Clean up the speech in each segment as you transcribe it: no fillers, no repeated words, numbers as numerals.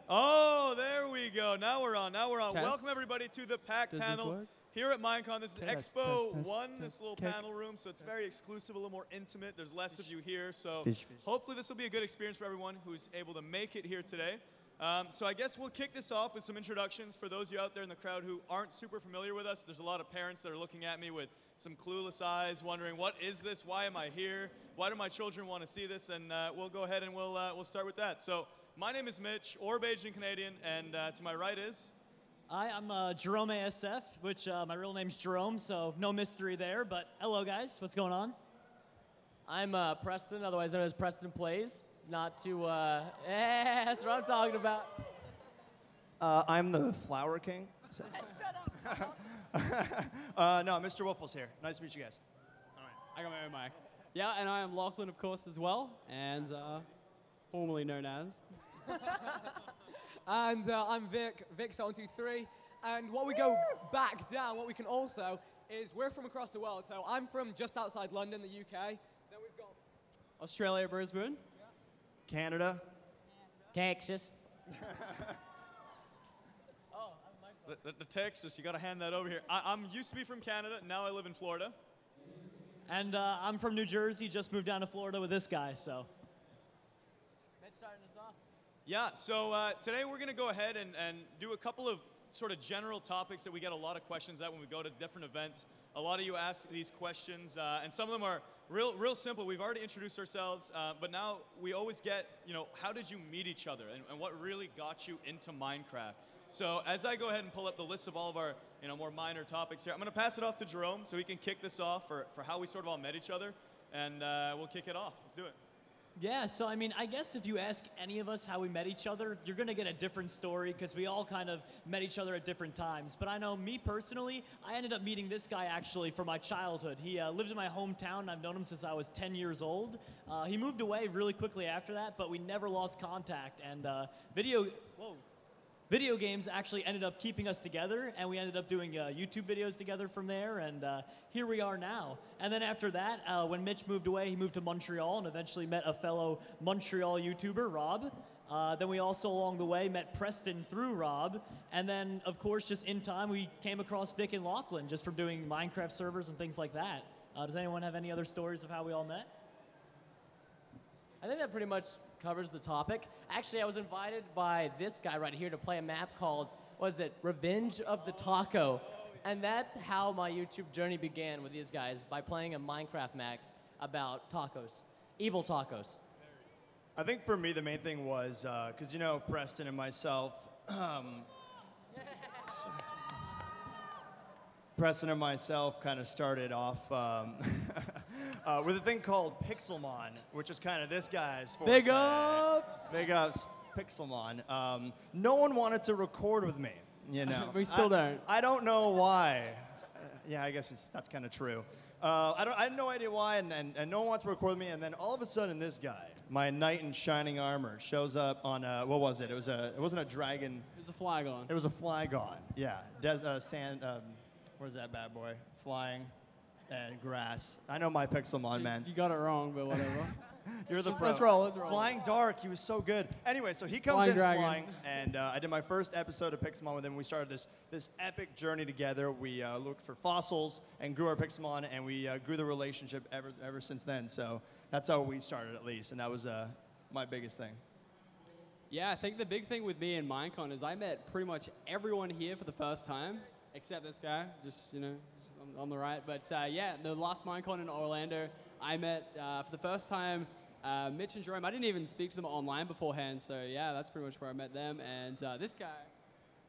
Oh, there we go. Now we're on. Now we're on. Test. Welcome everybody to the PAC Does panel this work? here at MINECON. This is Test, Expo test, 1, test, this little kick. panel room, so it's very exclusive, a little more intimate. There's less of you here, so Fish. hopefully this will be a good experience for everyone who's able to make it here today. So I guess we'll kick this off with some introductions for those of you out there in the crowd who aren't super familiar with us. There's a lot of parents that are looking at me with some clueless eyes, wondering, what is this? Why am I here? Why do my children want to see this? And we'll go ahead and we'll start with that. So my name is Mitch, Orb Asian Canadian, and to my right is... Hi, I'm Jerome ASF, which my real name's Jerome, so no mystery there. But hello, guys. What's going on? I'm Preston, otherwise known as Preston Plays. Not to, that's what I'm talking about. I'm the Flower King. Shut up. No, Mr. Wiffle's here. Nice to meet you guys. All right, I got my own mic. Yeah, and I am Lachlan, of course, as well, and formerly known as. And I'm Vic, Vic723. And what we go back down, what we can also, is we're from across the world. So I'm from just outside London, the UK. Then we've got Australia, Brisbane. Canada. Texas. The Texas, you got to hand that over here. I'm used to be from Canada, now I live in Florida. And I'm from New Jersey, just moved down to Florida with this guy, so. Mitch starting us off. Yeah, so today we're going to go ahead and do a couple of sort of general topics that we get a lot of questions at when we go to different events. A lot of you ask these questions, and some of them are real simple. We've already introduced ourselves, but now we always get, how did you meet each other, and what really got you into Minecraft? So as I go ahead and pull up the list of all of our more minor topics here, I'm going to pass it off to Jerome so he can kick this off for how we sort of all met each other, and we'll kick it off. Let's do it. Yeah, so I mean, I guess if you ask any of us how we met each other, you're going to get a different story because we all kind of met each other at different times. But I know me personally, I ended up meeting this guy actually from my childhood. He lived in my hometown, and I've known him since I was 10 years old. He moved away really quickly after that, but we never lost contact. And video games actually ended up keeping us together, and we ended up doing YouTube videos together from there, and here we are now. And then after that, when Mitch moved away, he moved to Montreal and eventually met a fellow Montreal YouTuber, Rob. Then we also, along the way, met Preston through Rob. And then, of course, just in time, we came across Vic and Lachlan just from doing Minecraft servers and things like that. Does anyone have any other stories of how we all met? I think that pretty much covers the topic. Actually, I was invited by this guy right here to play a map called, Revenge of the Taco. And that's how my YouTube journey began with these guys, by playing a Minecraft map about tacos. Evil tacos. I think for me the main thing was, because Preston and myself, kind of started off with a thing called Pixelmon, which is kind of this guy's forte. Big ups! Big ups, Pixelmon. No one wanted to record with me, We still don't. I don't know why. Yeah, I guess that's kind of true. I had no idea why, and no one wanted to record with me, and then all of a sudden this guy, my knight in shining armor, shows up on what was it? It wasn't a dragon. It was a Flygon. It was a Flygon. Yeah, where's that bad boy? Flying and grass. I know my Pixelmon, man. You got it wrong, but whatever. You're the pro. Let's roll. Flying Dark, he was so good. Anyway, so he comes Flying in dragon. flying, and I did my first episode of Pixelmon with him. We started this epic journey together. We looked for fossils and grew our Pixelmon, and we grew the relationship ever since then. So that's how we started, at least, and that was my biggest thing. Yeah, I think the big thing with me and Minecon is I met pretty much everyone here for the first time, except this guy, just on the right. But yeah, the last Minecon in Orlando, I met for the first time Mitch and Jerome. I didn't even speak to them online beforehand, so yeah, that's pretty much where I met them. And this guy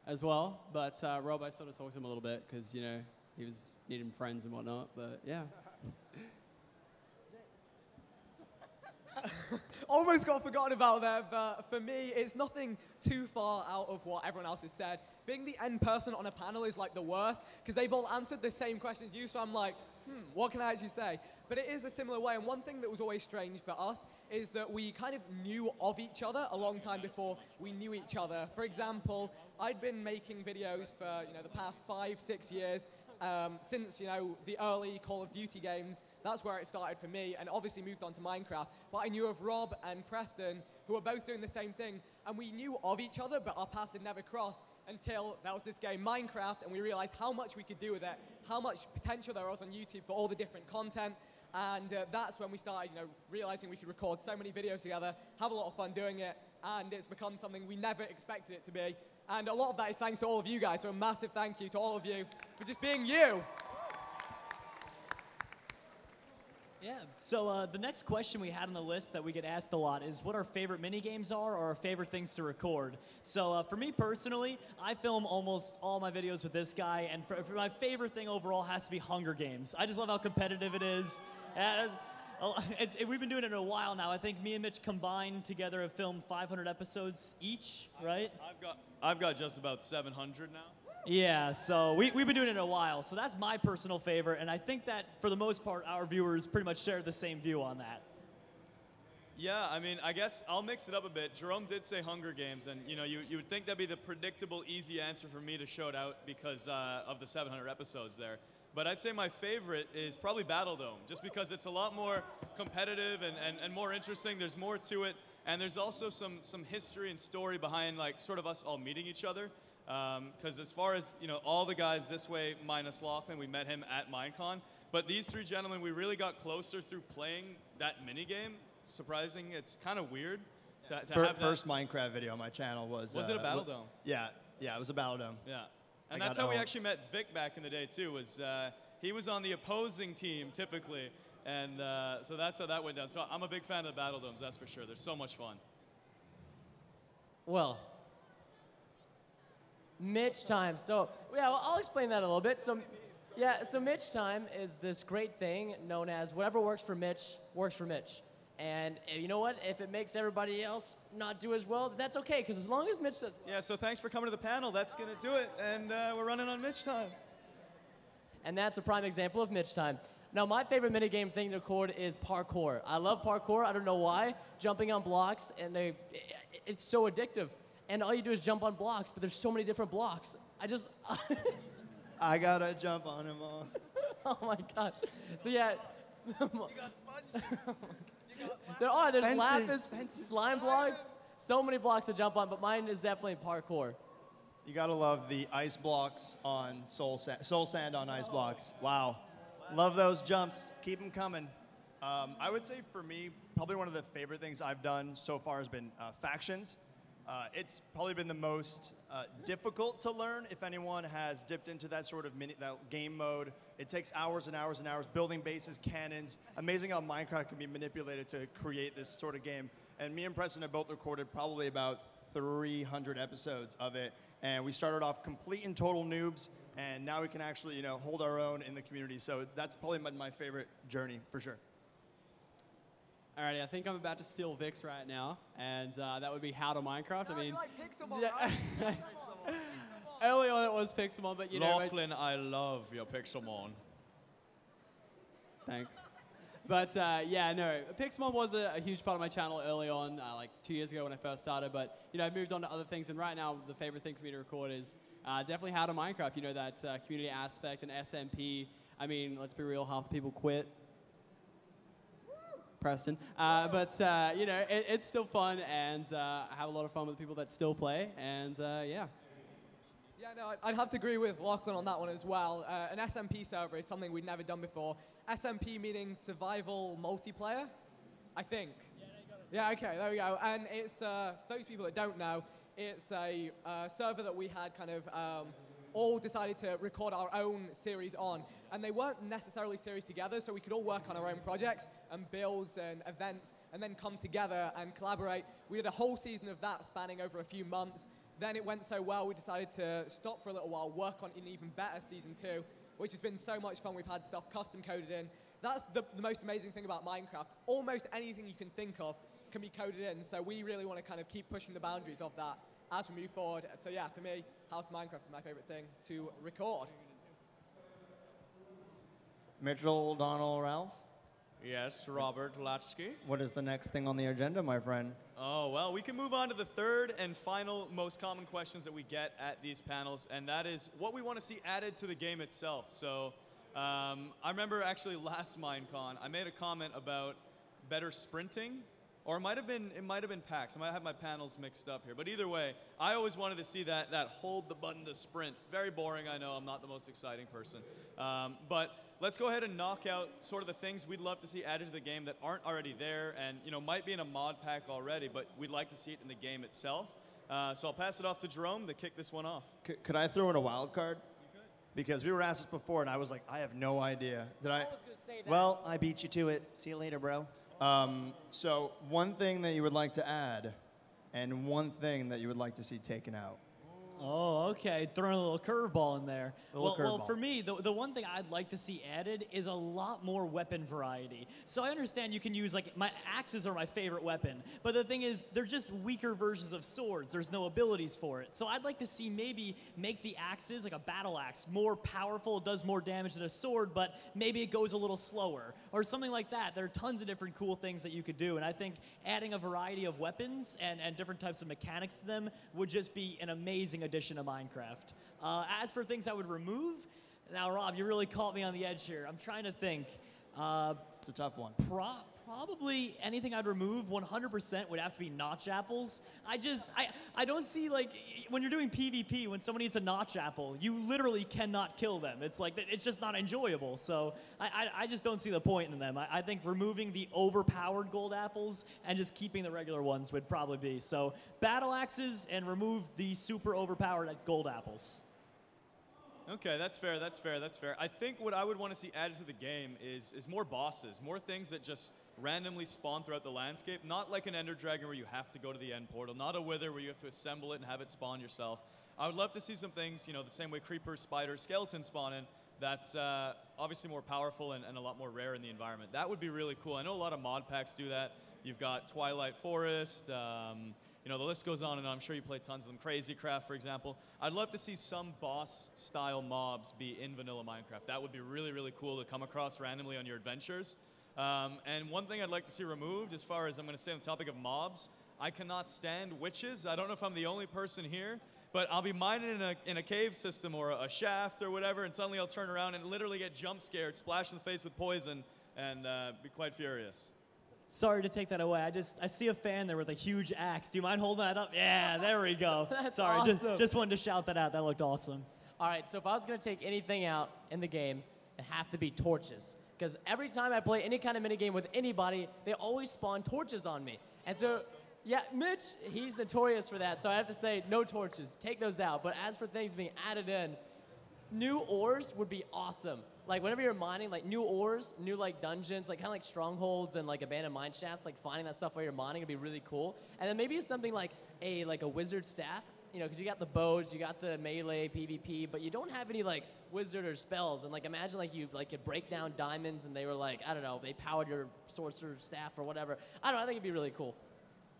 as well. But Rob, I sort of talked to him a little bit because, he was needing friends and whatnot. But yeah. almost got forgotten about that, but for me, it's nothing too far out of what everyone else has said. Being the end person on a panel is like the worst, because they've all answered the same questions as you, so I'm like, what can I actually say? But it is a similar way, and one thing that was always strange for us is that we kind of knew of each other a long time before we knew each other. For example, I'd been making videos for the past 5-6 years, since, you know, the early Call of Duty games, that's where it started for me, and obviously moved on to Minecraft. But I knew of Rob and Preston, who were both doing the same thing, and we knew of each other, but our paths had never crossed until there was this game, Minecraft, and we realized how much we could do with it, how much potential there was on YouTube for all the different content. And that's when we started, you know, realizing we could record so many videos together, have a lot of fun doing it, and it's become something we never expected it to be. And a lot of that is thanks to all of you guys, so a massive thank you to all of you for just being you. Yeah, so the next question we had on the list that we get asked a lot is what our favorite mini games are or our favorite things to record. So for me personally, I film almost all my videos with this guy, and for my favorite thing overall has to be Hunger Games. I just love how competitive it is. We've been doing it in a while now. I think me and Mitch combined together have filmed 500 episodes each, right? I've got just about 700 now. Yeah, so we've been doing it in a while. So that's my personal favorite, and I think that for the most part, our viewers pretty much share the same view on that. Yeah, I mean, I guess I'll mix it up a bit. Jerome did say Hunger Games, and you know, you would think that'd be the predictable, easy answer for me to shout out because of the 700 episodes there. But I'd say my favorite is probably Battledome, just because it's a lot more competitive and more interesting. There's more to it, and there's also some history and story behind like sort of us all meeting each other. Because as far as, you know, all the guys this way, minus Lachlan, we met him at MINECON. But these three gentlemen, we really got closer through playing that minigame. Surprising, it's kind of weird to have that. First Minecraft video on my channel was... Was it a Battledome? Yeah, it was a Battledome. Yeah. And that's how we actually met Vic back in the day, too, was he was on the opposing team, typically. And so that's how that went down. So I'm a big fan of the Battledomes, that's for sure. They're so much fun. Well, Mitch time. So, yeah, well, I'll explain that a little bit. So, yeah, so Mitch time is this great thing known as whatever works for Mitch, works for Mitch. And you know what? If it makes everybody else not do as well, that's okay, because as long as Mitch does well. Yeah, so thanks for coming to the panel. That's going to do it. And we're running on Mitch time. And that's a prime example of Mitch time. Now, my favorite minigame thing to record is parkour. I love parkour. I don't know why. Jumping on blocks, and it's so addictive. And all you do is jump on blocks, but there's so many different blocks. I gotta jump on them all. Oh my gosh. So yeah. You got sponges. There's lapis, slime blocks, so many blocks to jump on, but mine is definitely parkour. You gotta love the ice blocks on soul sand on ice blocks. Wow. Love those jumps. Keep them coming. I would say for me, probably one of the favorite things I've done so far has been factions. It's probably been the most difficult to learn if anyone has dipped into that sort of that game mode. It takes hours and hours and hours building bases, cannons. Amazing how Minecraft can be manipulated to create this sort of game. And me and Preston have both recorded probably about 300 episodes of it. And we started off complete and total noobs, and now we can actually, you know, hold our own in the community. So that's probably my favorite journey for sure. Alrighty, I think I'm about to steal Vic's right now, and that would be How to Minecraft. No, I mean, like Pixelmon, yeah. right? Early on it was Pixelmon, but you know. Lachlan, I love your Pixelmon. Thanks. But yeah, no, Pixelmon was a huge part of my channel early on, like 2 years ago when I first started. But you know, I moved on to other things, and right now the favorite thing for me to record is definitely How to Minecraft. You know, that community aspect and SMP. I mean, let's be real, half the people quit. Preston. But you know, it's still fun, and I have a lot of fun with the people that still play, and yeah. Yeah, no, I'd have to agree with Lachlan on that one as well. An SMP server is something we'd never done before. SMP meaning survival multiplayer, I think. Yeah, okay, there we go. And it's, for those people that don't know, it's a server that we had kind of all decided to record our own series on. And they weren't necessarily series together, so we could all work on our own projects and builds and events and then come together and collaborate. We did a whole season of that spanning over a few months. Then it went so well, we decided to stop for a little while, work on an even better season 2, which has been so much fun. We've had stuff custom coded in. That's the most amazing thing about Minecraft. Almost anything you can think of can be coded in, so we really want to kind of keep pushing the boundaries of that as we move forward. So yeah, for me, How to Minecraft is my favorite thing to record. Mitchell, Donald, Ralph? Yes, Robert Latsky. What is the next thing on the agenda, my friend? Oh, well, we can move on to the third and final most common questions that we get at these panels, and that is what we want to see added to the game itself. So I remember actually last MineCon, I made a comment about better sprinting, or it might have been PAX. I might have my panels mixed up here. But either way, I always wanted to see that hold the button to sprint. Very boring, I know. I'm not the most exciting person. But let's go ahead and knock out sort of the things we'd love to see added to the game that aren't already there and might be in a mod pack already, but we'd like to see it in the game itself. So I'll pass it off to Jerome to kick this one off. Could I throw in a wild card? You could. Because we were asked this before, and I was like, I have no idea. Did I? was gonna say that. Well, I beat you to it. See you later, bro. So one thing that you would like to add, and one thing that you would like to see taken out. Oh, okay. Throwing a little curveball in there. Little Well, curveball. for me, the one thing I'd like to see added is a lot more weapon variety. So I understand you can use, like, my axes are my favorite weapon, but the thing is, they're just weaker versions of swords. There's no abilities for it. So I'd like to see maybe make the axes, like a battle axe, more powerful, does more damage than a sword, but maybe it goes a little slower, or something like that. There are tons of different cool things that you could do, and I think adding a variety of weapons and different types of mechanics to them would just be an amazing addition to Minecraft. As for things I would remove, now Rob, you really caught me on the edge here. I'm trying to think. It's a tough one. Probably anything I'd remove 100% would have to be notch apples. I don't see, like, when you're doing PvP, when someone eats a notch apple, you literally cannot kill them. It's like, it's just not enjoyable. So I just don't see the point in them. I think removing the overpowered gold apples and just keeping the regular ones would probably be. So battle axes and remove the super overpowered gold apples. Okay, that's fair, that's fair, that's fair. I think what I would want to see added to the game is more bosses, more things that just randomly spawn throughout the landscape, not like an Ender Dragon where you have to go to the end portal, not a Wither where you have to assemble it and have it spawn yourself. I would love to see some things, the same way creepers, spiders, skeletons spawn in, that's obviously more powerful and a lot more rare in the environment. That would be really cool. I know a lot of mod packs do that. You've got Twilight Forest, the list goes on and on. I'm sure you play tons of them. Crazy Craft, for example. I'd love to see some boss-style mobs be in vanilla Minecraft. That would be really, really cool to come across randomly on your adventures. And one thing I'd like to see removed, as far as I'm going to stay on the topic of mobs, I cannot stand witches. I don't know if I'm the only person here, but I'll be mining in a cave system or a shaft or whatever, and suddenly I'll turn around and literally get jump scared, splashed in the face with poison, and be quite furious. Sorry to take that away. I see a fan there with a huge axe. Do you mind holding that up? Yeah, there we go. That's Sorry, awesome. just wanted to shout that out. That looked awesome. All right, so if I was going to take anything out in the game, it'd have to be torches. Because every time I play any kind of minigame with anybody, they always spawn torches on me. And so, yeah, Mitch, he's notorious for that. So I have to say, no torches. Take those out. But as for things being added in, new ores would be awesome. Like, whenever you're mining, like, new ores, new, like, dungeons, like, kind of like strongholds and, like, abandoned mine shafts, like, finding that stuff while you're mining would be really cool. And then maybe something like a wizard staff, because you got the bows, you got the melee, PvP, but you don't have any, like, wizard or spells. And, like, imagine, like, you could break down diamonds and they were, like, I don't know, they powered your sorcerer staff or whatever. I don't know, I think it'd be really cool.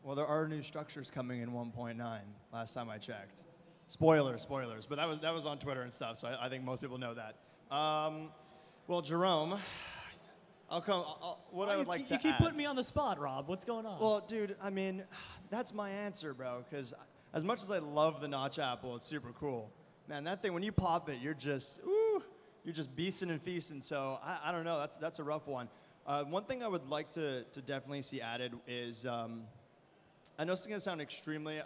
Well, there are new structures coming in 1.9, last time I checked. Spoilers, but that was on Twitter and stuff, so I think most people know that. Well, Jerome, I would like to You keep add. putting me on the spot, Rob. What's going on? Well, dude, I mean, that's my answer, bro, because as much as I love the notch apple, it's super cool. Man, that thing, when you pop it, you're just beasting and feasting, so I don't know, that's a rough one. One thing I would like to definitely see added is, I know this is going to sound extremely,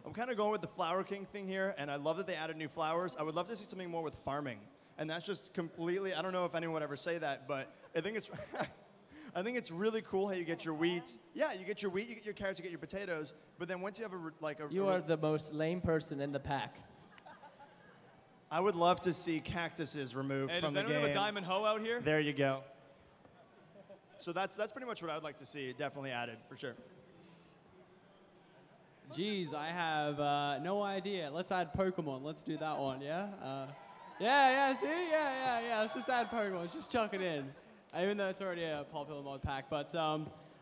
I'm kind of going with the Flower King thing here, and I love that they added new flowers. I would love to see something more with farming. And that's just completely, I don't know if anyone would ever say that, but I think it's, I think it's really cool how you get your wheat. Yeah, you get your wheat, you get your carrots, you get your potatoes, but then once you have You are the most lame person in the pack. I would love to see cactuses removed Hey, from the does game. anyone have a diamond hoe out here? There you go. So that's pretty much what I would like to see definitely added, for sure. Geez, I have no idea. Let's add Pokemon. Let's do that one, yeah? Yeah, see? Yeah. Let's just add Pokemon. Let's just chuck it in. Even though it's already a popular mod pack. But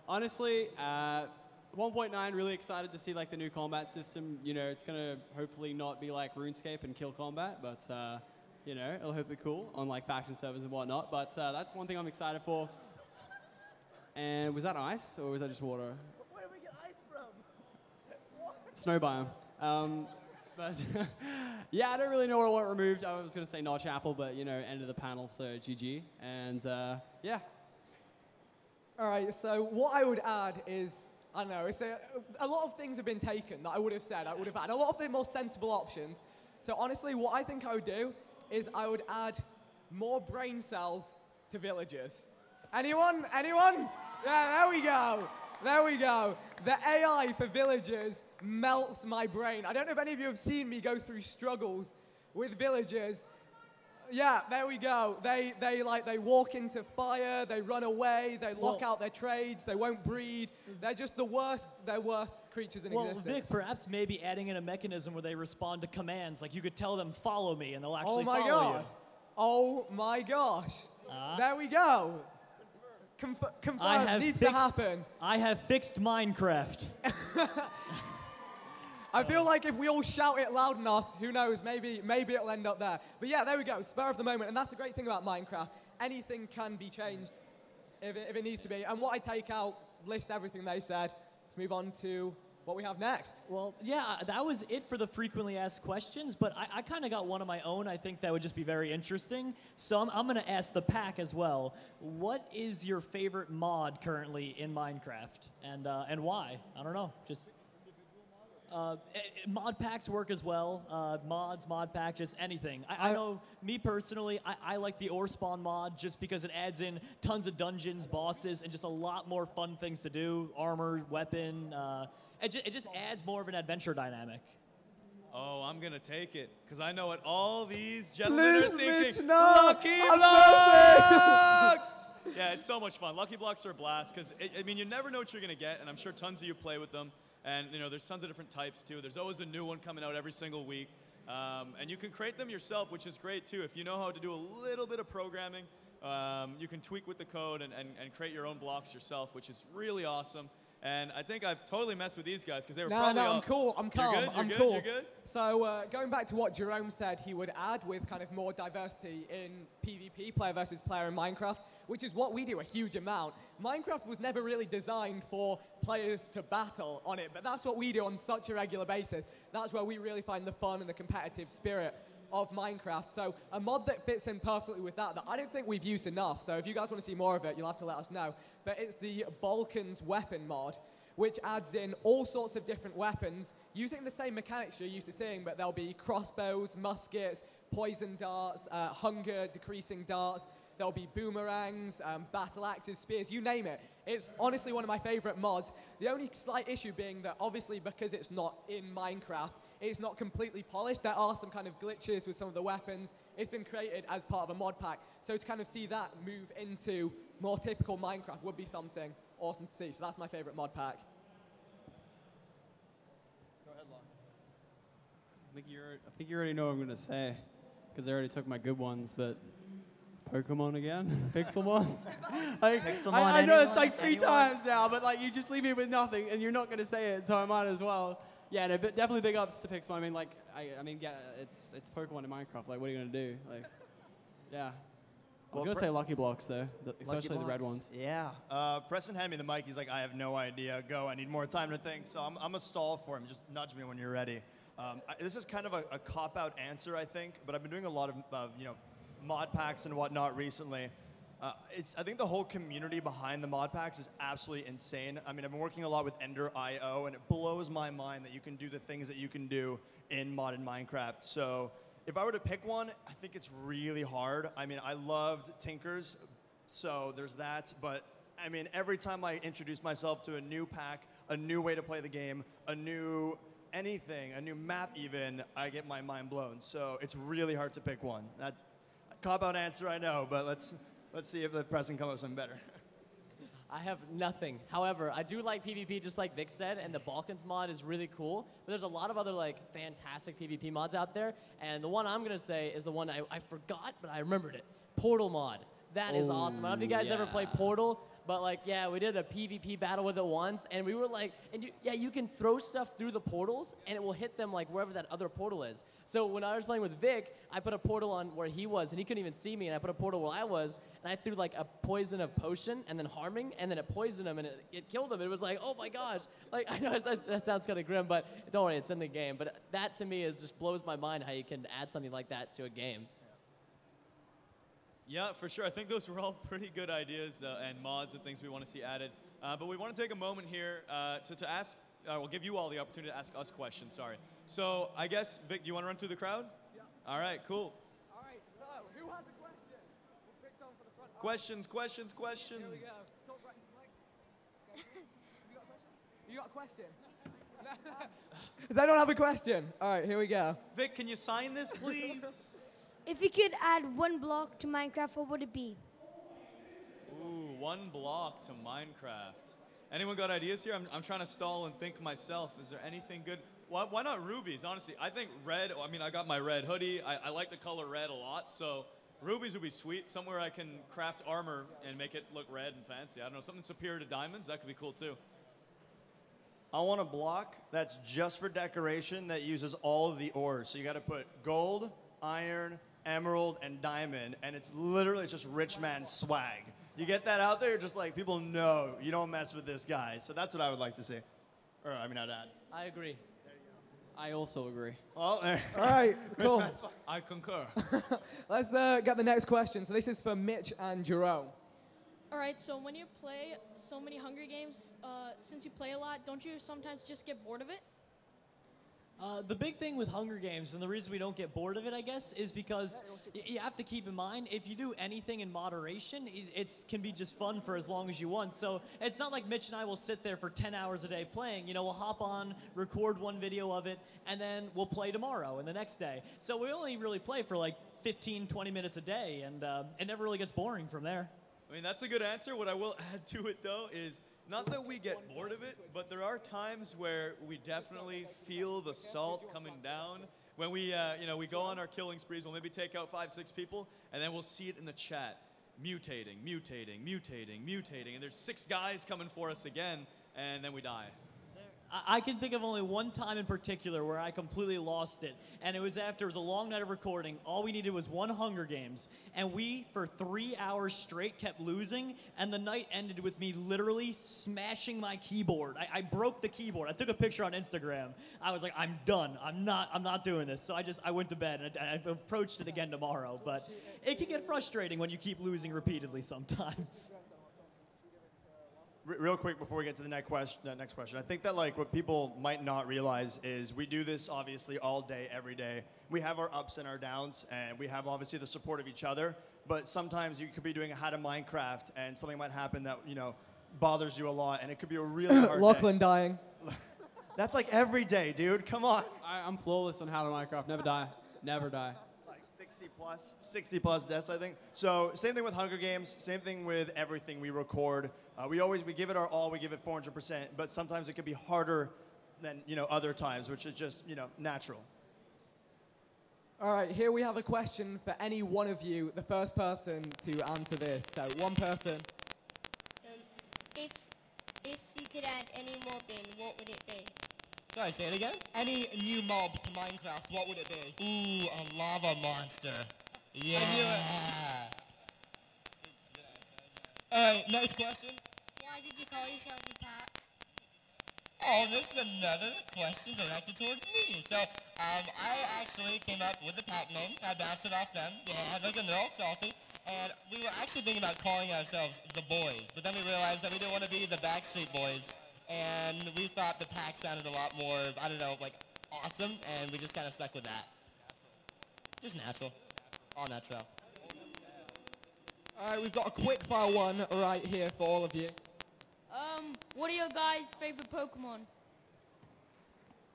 honestly, 1.9, really excited to see like the new combat system. It's going to hopefully not be like RuneScape and kill combat, but it'll hopefully be cool on like faction servers and whatnot. But that's one thing I'm excited for. And was that ice or was that just water? Where do we get ice from? Snow biome. But yeah, I don't really know what I want removed. I was going to say Notch Apple, but you know, end of the panel, so GG. And yeah. All right, so what I would add is, I don't know, it's a lot of things have been taken that I would have said. I would have had a lot of the more sensible options. So honestly, what I think I would do is I would add more brain cells to villagers. Anyone? Anyone? Yeah, there we go. There we go. The AI for villagers melts my brain. I don't know if any of you have seen me go through struggles with villagers. Yeah, there we go. They walk into fire, they run away, they lock out their trades, they won't breed. They're just the worst creatures in existence. Well, Vic, perhaps maybe adding in a mechanism where they respond to commands. Like you could tell them, follow me, and they'll actually follow you. Oh my gosh. There we go. Confirmed. Needs to happen. I have fixed Minecraft. I feel like if we all shout it loud enough, who knows, maybe it'll end up there. But yeah, there we go, spur of the moment. And that's the great thing about Minecraft. Anything can be changed if it needs to be. And what I take out, list everything they said. Let's move on to what we have next. Well, yeah, that was it for the frequently asked questions, but I kind of got one of my own. I think that would just be very interesting. So I'm going to ask the pack as well. What is your favorite mod currently in Minecraft, and why? I don't know. Just mod packs work as well. Mod pack, just anything. I know, me personally, I like the ore spawn mod just because it adds in tons of dungeons, bosses, and just a lot more fun things to do. Armor, weapon. It just adds more of an adventure dynamic. Oh, I'm going to take it, because I know what all these gentlemen are thinking. Mitch, no! Lucky Blocks! Yeah, it's so much fun. Lucky Blocks are a blast, because, I mean, you never know what you're going to get, and I'm sure tons of you play with them. And, you know, there's tons of different types, too. There's always a new one coming out every single week. And you can create them yourself, which is great, too. If you know how to do a little bit of programming, you can tweak with the code and create your own blocks yourself, which is really awesome. And I think I've totally messed with these guys because they were probably No, I'm cool. I'm calm. I'm cool. You're good? So going back to what Jerome said he would add with kind of more diversity in PvP, player versus player in Minecraft, which is what we do a huge amount. Minecraft was never really designed for players to battle on it, but that's what we do on such a regular basis. That's where we really find the fun and the competitive spirit of Minecraft. So a mod that fits in perfectly with that I don't think we've used enough. So if you guys want to see more of it, you'll have to let us know. But it's the Balkans weapon mod, which adds in all sorts of different weapons using the same mechanics you're used to seeing, but there'll be crossbows, muskets, poison darts, hunger decreasing darts. There'll be boomerangs, battle axes, spears, you name it. It's honestly one of my favorite mods. The only slight issue being that obviously because it's not in Minecraft, it's not completely polished. There are some kind of glitches with some of the weapons. It's been created as part of a mod pack. So to kind of see that move into more typical Minecraft would be something awesome to see. So that's my favorite mod pack. Go ahead, Lon. I think you already know what I'm going to say, because they already took my good ones, but Pokemon again? Pixelmon? Like, Pixelmon, I know it's anyone? like 3 Anyone? times now, but like you just leave me with nothing, and you're not going to say it, so I might as well. Yeah, no, but definitely big ups to Pixelmon. I mean, like, I mean, yeah, it's Pokemon in Minecraft. Like, what are you going to do? Like, yeah. I was going to say Lucky Blocks, though, especially the red ones. Yeah. Preston handed me the mic. He's like, I have no idea. Go. I need more time to think. So I'm going to stall for him. Just nudge me when you're ready. This is kind of a cop-out answer, I think, but I've been doing a lot of, mod packs and whatnot recently. I think the whole community behind the mod packs is absolutely insane. I mean, I've been working a lot with Ender.io, and it blows my mind that you can do the things that you can do in modded Minecraft. So if I were to pick one, I think it's really hard. I mean, I loved Tinkers, so there's that. But I mean, every time I introduce myself to a new pack, a new way to play the game, a new anything, a new map even, I get my mind blown. So it's really hard to pick one. That cop-out answer, I know, but let's see if the press can come up with something better. I have nothing. However, I do like PvP just like Vic said, and the Balkans mod is really cool. But there's a lot of other like fantastic PvP mods out there, and the one I'm gonna say is the one I forgot, but I remembered it. Portal mod. That is awesome. I don't know if you guys ever played Portal, But like, yeah, we did a PvP battle with it once, and we were like, you can throw stuff through the portals, and it will hit them like wherever that other portal is. So when I was playing with Vic, I put a portal on where he was, and he couldn't even see me, and I put a portal where I was, and I threw like a poison of potion, and then harming, and then it poisoned him, and it killed him. It was like, oh my gosh. Like, I know that sounds kind of grim, but don't worry, it's in the game. But that to me just blows my mind how you can add something like that to a game. Yeah, for sure. I think those were all pretty good ideas and mods and things we want to see added. But we want to take a moment here to ask, we'll give you all the opportunity to ask us questions, sorry. So I guess, Vic, do you want to run through the crowd? Yeah. All right, cool. All right, so who has a question? We'll pick someone for the front. Questions. Here we go. Talk right into the mic. Okay. You got a question? You got a question? Does anyone have a question? All right, here we go. Vic, can you sign this, please? If you could add one block to Minecraft, what would it be? Ooh, one block to Minecraft. Anyone got ideas here? I'm trying to stall and think myself. Is there anything good? Why not rubies, honestly? I think red, I mean, I got my red hoodie. I like the color red a lot, so rubies would be sweet. Somewhere I can craft armor and make it look red and fancy. I don't know, something superior to diamonds, that could be cool too. I want a block that's just for decoration that uses all of the ores. So you got to put gold, iron, emerald, and diamond, and it's literally just rich man swag. You get that out there, just like people know you don't mess with this guy. So that's what I would like to see. Or I mean, I'd add. I agree. I also agree. Well, there. All right, cool. I concur. Let's get the next question. So this is for Mitch and Jerome. All right, so when you play so many Hunger Games, since you play a lot, don't you sometimes just get bored of it? The big thing with Hunger Games, and the reason we don't get bored of it, I guess, is because you have to keep in mind, if you do anything in moderation, it can be just fun for as long as you want. So it's not like Mitch and I will sit there for 10 hours a day playing. You know, we'll hop on, record one video of it, and then we'll play tomorrow and the next day. So we only really play for like 15, 20 minutes a day, and it never really gets boring from there. I mean, that's a good answer. What I will add to it, though, is not that we get bored of it, but there are times where we definitely feel the salt coming down. When we, we go on our killing sprees, we'll maybe take out 5, 6 people, and then we'll see it in the chat, mutating, and there's 6 guys coming for us again, and then we die. I can think of only one time in particular where I completely lost it, and it was after it was a long night of recording. All we needed was one Hunger Games, and we, for 3 hours straight, kept losing, and the night ended with me literally smashing my keyboard. I broke the keyboard. I took a picture on Instagram. I was like, I'm done. I'm not doing this. So I went to bed, and I approached it again tomorrow, but it can get frustrating when you keep losing repeatedly sometimes. Real quick before we get to the next question, I think that like what people might not realize is we do this obviously all day, every day. We have our ups and our downs, and we have obviously the support of each other. But sometimes you could be doing a how to Minecraft, and something might happen that bothers you a lot, and it could be a really hard Lachlan day. dying. That's like every day, dude. Come on. I'm flawless on how to Minecraft. Never die. Never die. 60 plus deaths, I think. So same thing with Hunger Games, same thing with everything we record. We give it our all, we give it 400%, but sometimes it can be harder than other times, which is just natural. All right, here we have a question for any one of you, the first person to answer this. So one person. If you could add any mob in, what would it be? Sorry, say it again? Any new mob to Minecraft, what would it be? Ooh, a lava monster. Yeah. Alright, next question. Why did you call yourself a pack? Oh, this is another question directed towards me. So, I actually came up with the pack name. I bounced it off them. Yeah, look, and they're all salty. And we were actually thinking about calling ourselves the Boys, but then we realized that we didn't want to be the Backstreet Boys. And we thought the pack sounded a lot more, I don't know, like awesome, and we just kind of stuck with that. Just natural. All natural. All right, we've got a quick fire one right here for all of you. What are your guys' favorite Pokemon?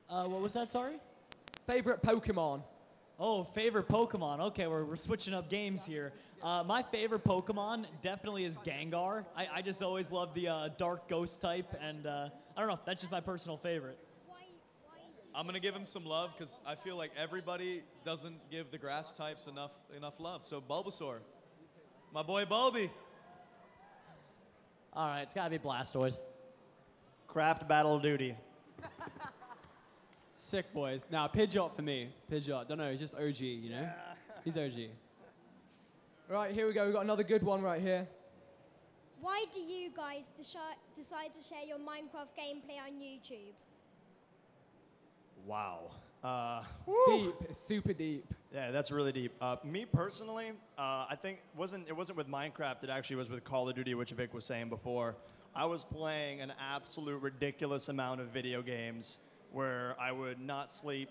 What was that, sorry? Favorite Pokemon? Oh, favorite Pokemon. Okay, we're switching up games here. My favorite Pokemon definitely is Gengar. I just always love the dark ghost type, and I don't know, that's just my personal favorite. I'm going to give him some love because I feel like everybody doesn't give the grass types enough love. So Bulbasaur. My boy Bulby. All right, it's got to be Blastoise. Craft Battle Duty. Sick, boys. Now, Pidgeot for me. Pidgeot. Don't know, he's just OG, you know? He's OG. Right, here we go. We've got another good one right here. Why do you guys decide to share your Minecraft gameplay on YouTube? Wow. It's deep. It's super deep. Yeah, that's really deep. Me personally, I think it wasn't with Minecraft. It actually was with Call of Duty, which Vic was saying before. I was playing an absolute ridiculous amount of video games where I would not sleep,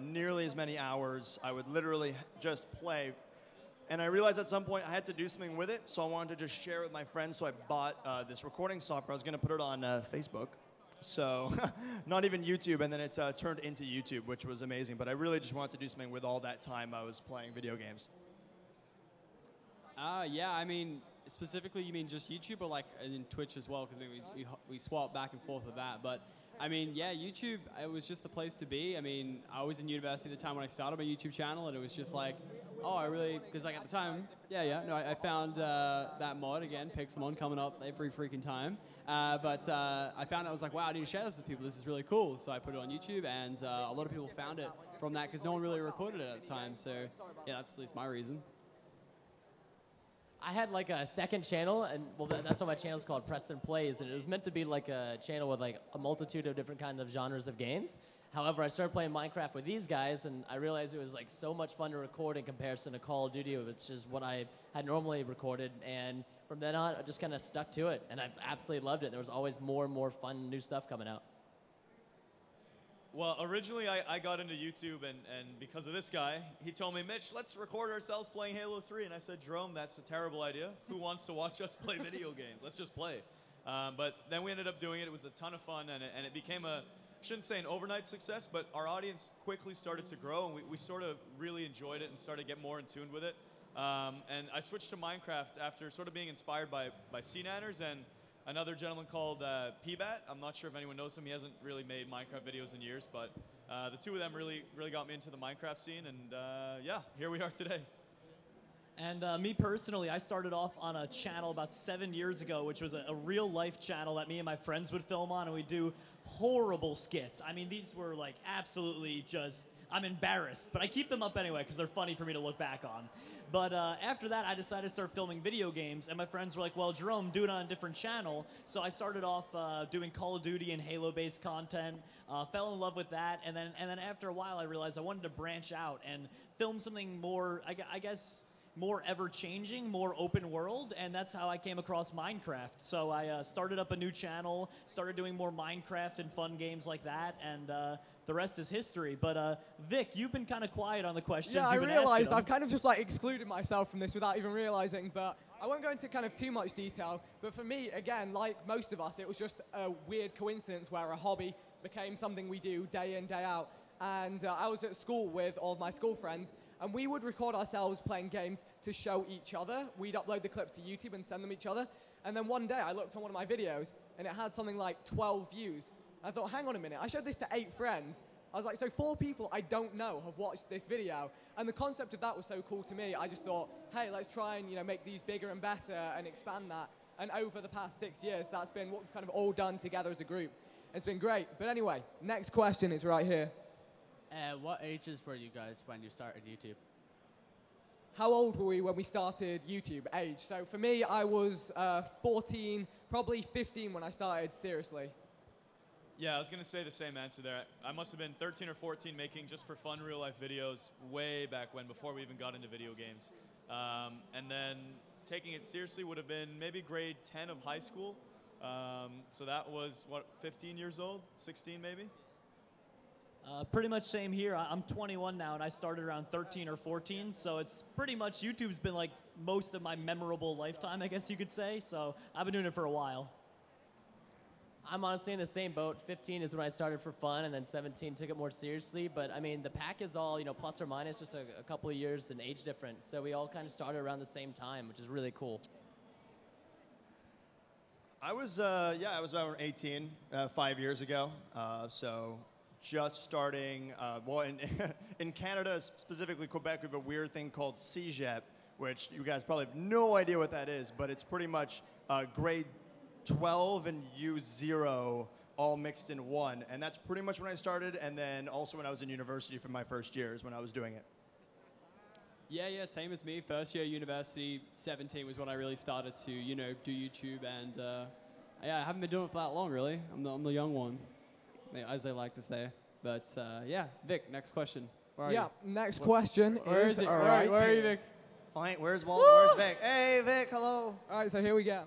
nearly as many hours. I would literally just play. And I realized at some point I had to do something with it, so I wanted to just share it with my friends. So I bought this recording software. I was going to put it on Facebook. So not even YouTube, and then it turned into YouTube, which was amazing. But I really just wanted to do something with all that time I was playing video games. Yeah, I mean, specifically, you mean just YouTube or like in Twitch as well? Because we swap back and forth with that. But I mean, yeah, YouTube, it was just the place to be. I mean, I was in university at the time when I started my YouTube channel, and it was just like, because like at the time, I found that mod again, Pixelmon, coming up every freaking time. But I found I was like, wow, I need to share this with people. This is really cool. So I put it on YouTube, and a lot of people found it from that because no one really recorded it at the time. So yeah, that's at least my reason. I had like a second channel, and well, that's what my channel is called, Preston Plays, and it was meant to be like a channel with like a multitude of different kind of genres of games. However, I started playing Minecraft with these guys, and I realized it was like so much fun to record in comparison to Call of Duty, which is what I had normally recorded. And from then on, I just kind of stuck to it, and I absolutely loved it. There was always more and more fun new stuff coming out. Well, originally I got into YouTube, and because of this guy, he told me, Mitch, let's record ourselves playing Halo 3. And I said, Jerome, that's a terrible idea. Who wants to watch us play video games? Let's just play. But then we ended up doing it. It was a ton of fun, and it became I shouldn't say an overnight success, but our audience quickly started to grow, and we sort of really enjoyed it and started to get more in tune with it. And I switched to Minecraft after sort of being inspired by CNanners and another gentleman called P-Bat. I'm not sure if anyone knows him. He hasn't really made Minecraft videos in years, but the two of them really got me into the Minecraft scene, and yeah, here we are today. And me personally, I started off on a channel about 7 years ago, which was a real-life channel that me and my friends would film on, and we'd do horrible skits. I mean, these were like absolutely just, I'm embarrassed, but I keep them up anyway because they're funny for me to look back on. But after that, I decided to start filming video games, and my friends were like, well, Jerome, do it on a different channel. So I started off doing Call of Duty and Halo-based content, fell in love with that, and then after a while, I realized I wanted to branch out and film something more, I guess, more ever-changing, more open world, and that's how I came across Minecraft. So I started up a new channel, started doing more Minecraft and fun games like that, and the rest is history. But Vic, you've been kind of quiet on the questions. Yeah, I realized I've kind of just like excluded myself from this without even realizing, but I won't go into kind of too much detail. But for me, again, like most of us, it was just a weird coincidence where a hobby became something we do day in, day out. And I was at school with all of my school friends, and we would record ourselves playing games to show each other. We'd upload the clips to YouTube and send them each other. And then one day I looked on one of my videos, and it had something like 12 views. I thought, hang on a minute, I showed this to 8 friends. I was like, so 4 people I don't know have watched this video. And the concept of that was so cool to me. I just thought, hey, let's try and make these bigger and better and expand that. And over the past 6 years, that's been what we've kind of all done together as a group. It's been great. But anyway, next question is right here. What ages were you guys when you started YouTube? How old were we when we started YouTube? Age. So for me, I was 14, probably 15 when I started seriously. Yeah, I was going to say the same answer there. I must have been 13 or 14 making just for fun real-life videos way back when, before we even got into video games. And then taking it seriously would have been maybe grade 10 of high school. So that was, what, 15 years old? 16 maybe? Pretty much same here. I'm 21 now, and I started around 13 or 14, so it's pretty much, YouTube's been like most of my memorable lifetime, I guess you could say, so I've been doing it for a while. I'm honestly in the same boat. 15 is when I started for fun, and then 17 took it more seriously, but I mean, the pack is all, plus or minus just a couple of years in age difference, so we all kind of started around the same time, which is really cool. I was about 18 5 years ago, so just starting, well, in Canada, specifically Quebec, we have a weird thing called CEGEP, which you guys probably have no idea what that is, but it's pretty much grade U12 and U0 all mixed in one. And that's pretty much when I started. And then also when I was in university for my first years when I was doing it. Yeah, same as me. First year university, 17 was when I really started to, do YouTube. And yeah, I haven't been doing it for that long, really. I'm the young one, as they like to say. But yeah, Vic, next question. Where are you? Next question Where is it? all Where are you, Vic? Fine, where's Walt? Where's Vic? Hey, Vic, hello. All right, so here we go.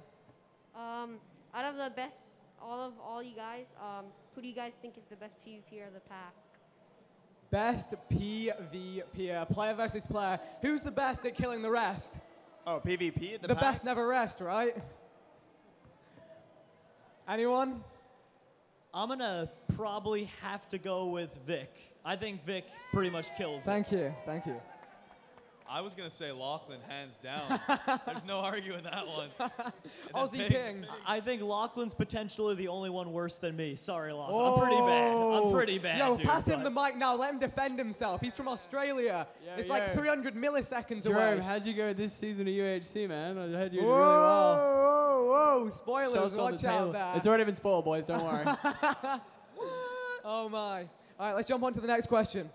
Out of the best, all you guys, who do you guys think is the best PvPer of the pack? Best PvPer, player versus player. Who's the best at killing the rest? Oh, PvP? The best never rest, right? Anyone? I'm going to probably have to go with Vic. I think Vic pretty much kills it. Thank you. I was gonna say Lachlan, hands down. There's no arguing that one. Aussie Ping. I think Lachlan's potentially the only one worse than me. Sorry, Lachlan. Oh. I'm pretty bad. Yo, dude, pass him the mic now. Let him defend himself. He's from Australia. It's like 300 milliseconds Jerome, away. how'd you go this season of UHC, man? I heard you did Whoa, really well. whoa. Spoilers, watch out there. It's already been spoiled, boys. Don't worry. Oh, my. All right, let's jump on to the next question.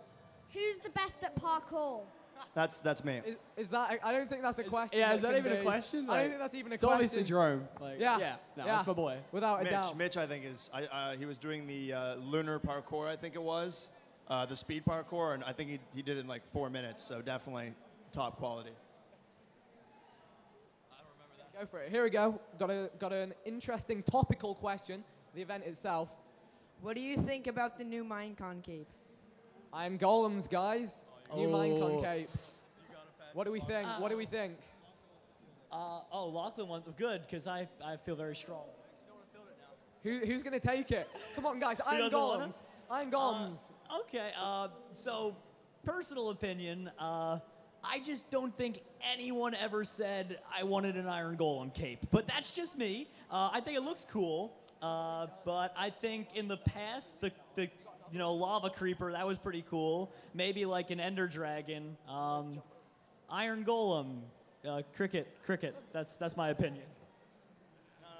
Who's the best at parkour? That's me. Is that? I don't think that's a question. Yeah, is that can even a be- question? I don't think that's even a It's question. obviously Jerome. Yeah. No, that's my boy. Without a doubt. Mitch, I think is. He was doing the lunar parkour. I think it was the speed parkour, and I think he did it in like 4 minutes. So definitely top quality. Go for it. Here we go. Got an interesting topical question. The event itself. What do you think about the new MINECON cape? Iron Golems, guys. New MINECON cape. What do we think? Lachlan wants good because I feel very strong. Who's gonna take it? Come on, guys. Iron doesn't want Golems. Iron Golems. Okay, so personal opinion, I just don't think anyone ever said I wanted an Iron Golem cape. But that's just me. I think it looks cool. But I think in the past, the lava creeper, that was pretty cool. Maybe like an ender dragon. Iron Golem, cricket. That's my opinion.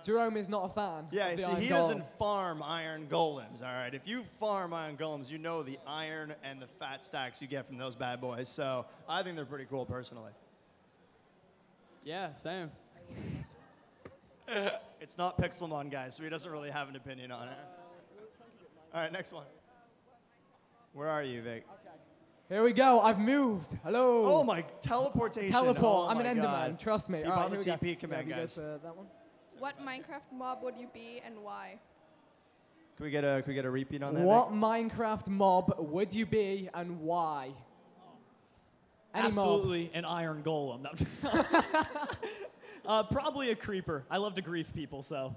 Jerome is not a fan. Yeah, of the see, Iron he Golem. doesn't farm iron golems, all right? If you farm iron golems, you know the iron and the fat stacks you get from those bad boys. So I think they're pretty cool, personally. Yeah, same. It's not Pixelmon, guys, so he doesn't really have an opinion on it. All right, next one. Where are you, Vic? Here we go. I've moved. Hello. Oh, my teleportation. Teleport. Oh I'm my an God. Enderman. Trust me. You All right, bought the here we TP go. command, Yeah, guys. that one. What Minecraft mob would you be and why? Can we get a repeat on that? What Vic? Minecraft mob would you be and why? Any Absolutely an Iron Golem. Probably a creeper. I love to grief people, so.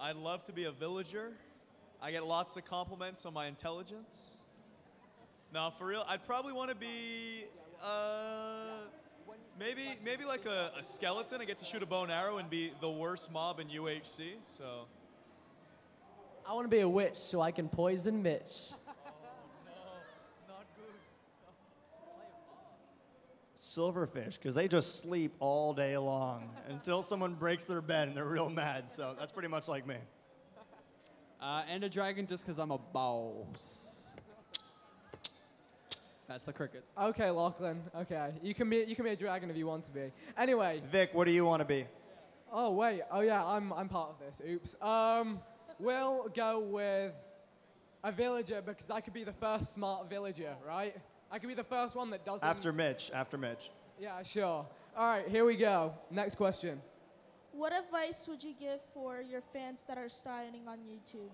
I'd love to be a villager. I get lots of compliments on my intelligence. No, for real, I'd probably want to be maybe like a skeleton. I get to shoot a bow and arrow and be the worst mob in UHC. So I want to be a witch so I can poison Mitch. Silverfish, because they just sleep all day long until someone breaks their bed and they're real mad. So that's pretty much like me. Ender dragon, just because I'm a boss. That's the crickets. Okay, Lachlan. Okay, you can be a dragon if you want to be. Anyway. Vic, what do you want to be? Oh wait. Oh yeah, I'm part of this. Oops. We'll go with a villager because I could be the first smart villager, right? I could be the first one that doesn't. After Mitch. Yeah, sure. All right, here we go. Next question. What advice would you give for your fans that are signing on YouTube?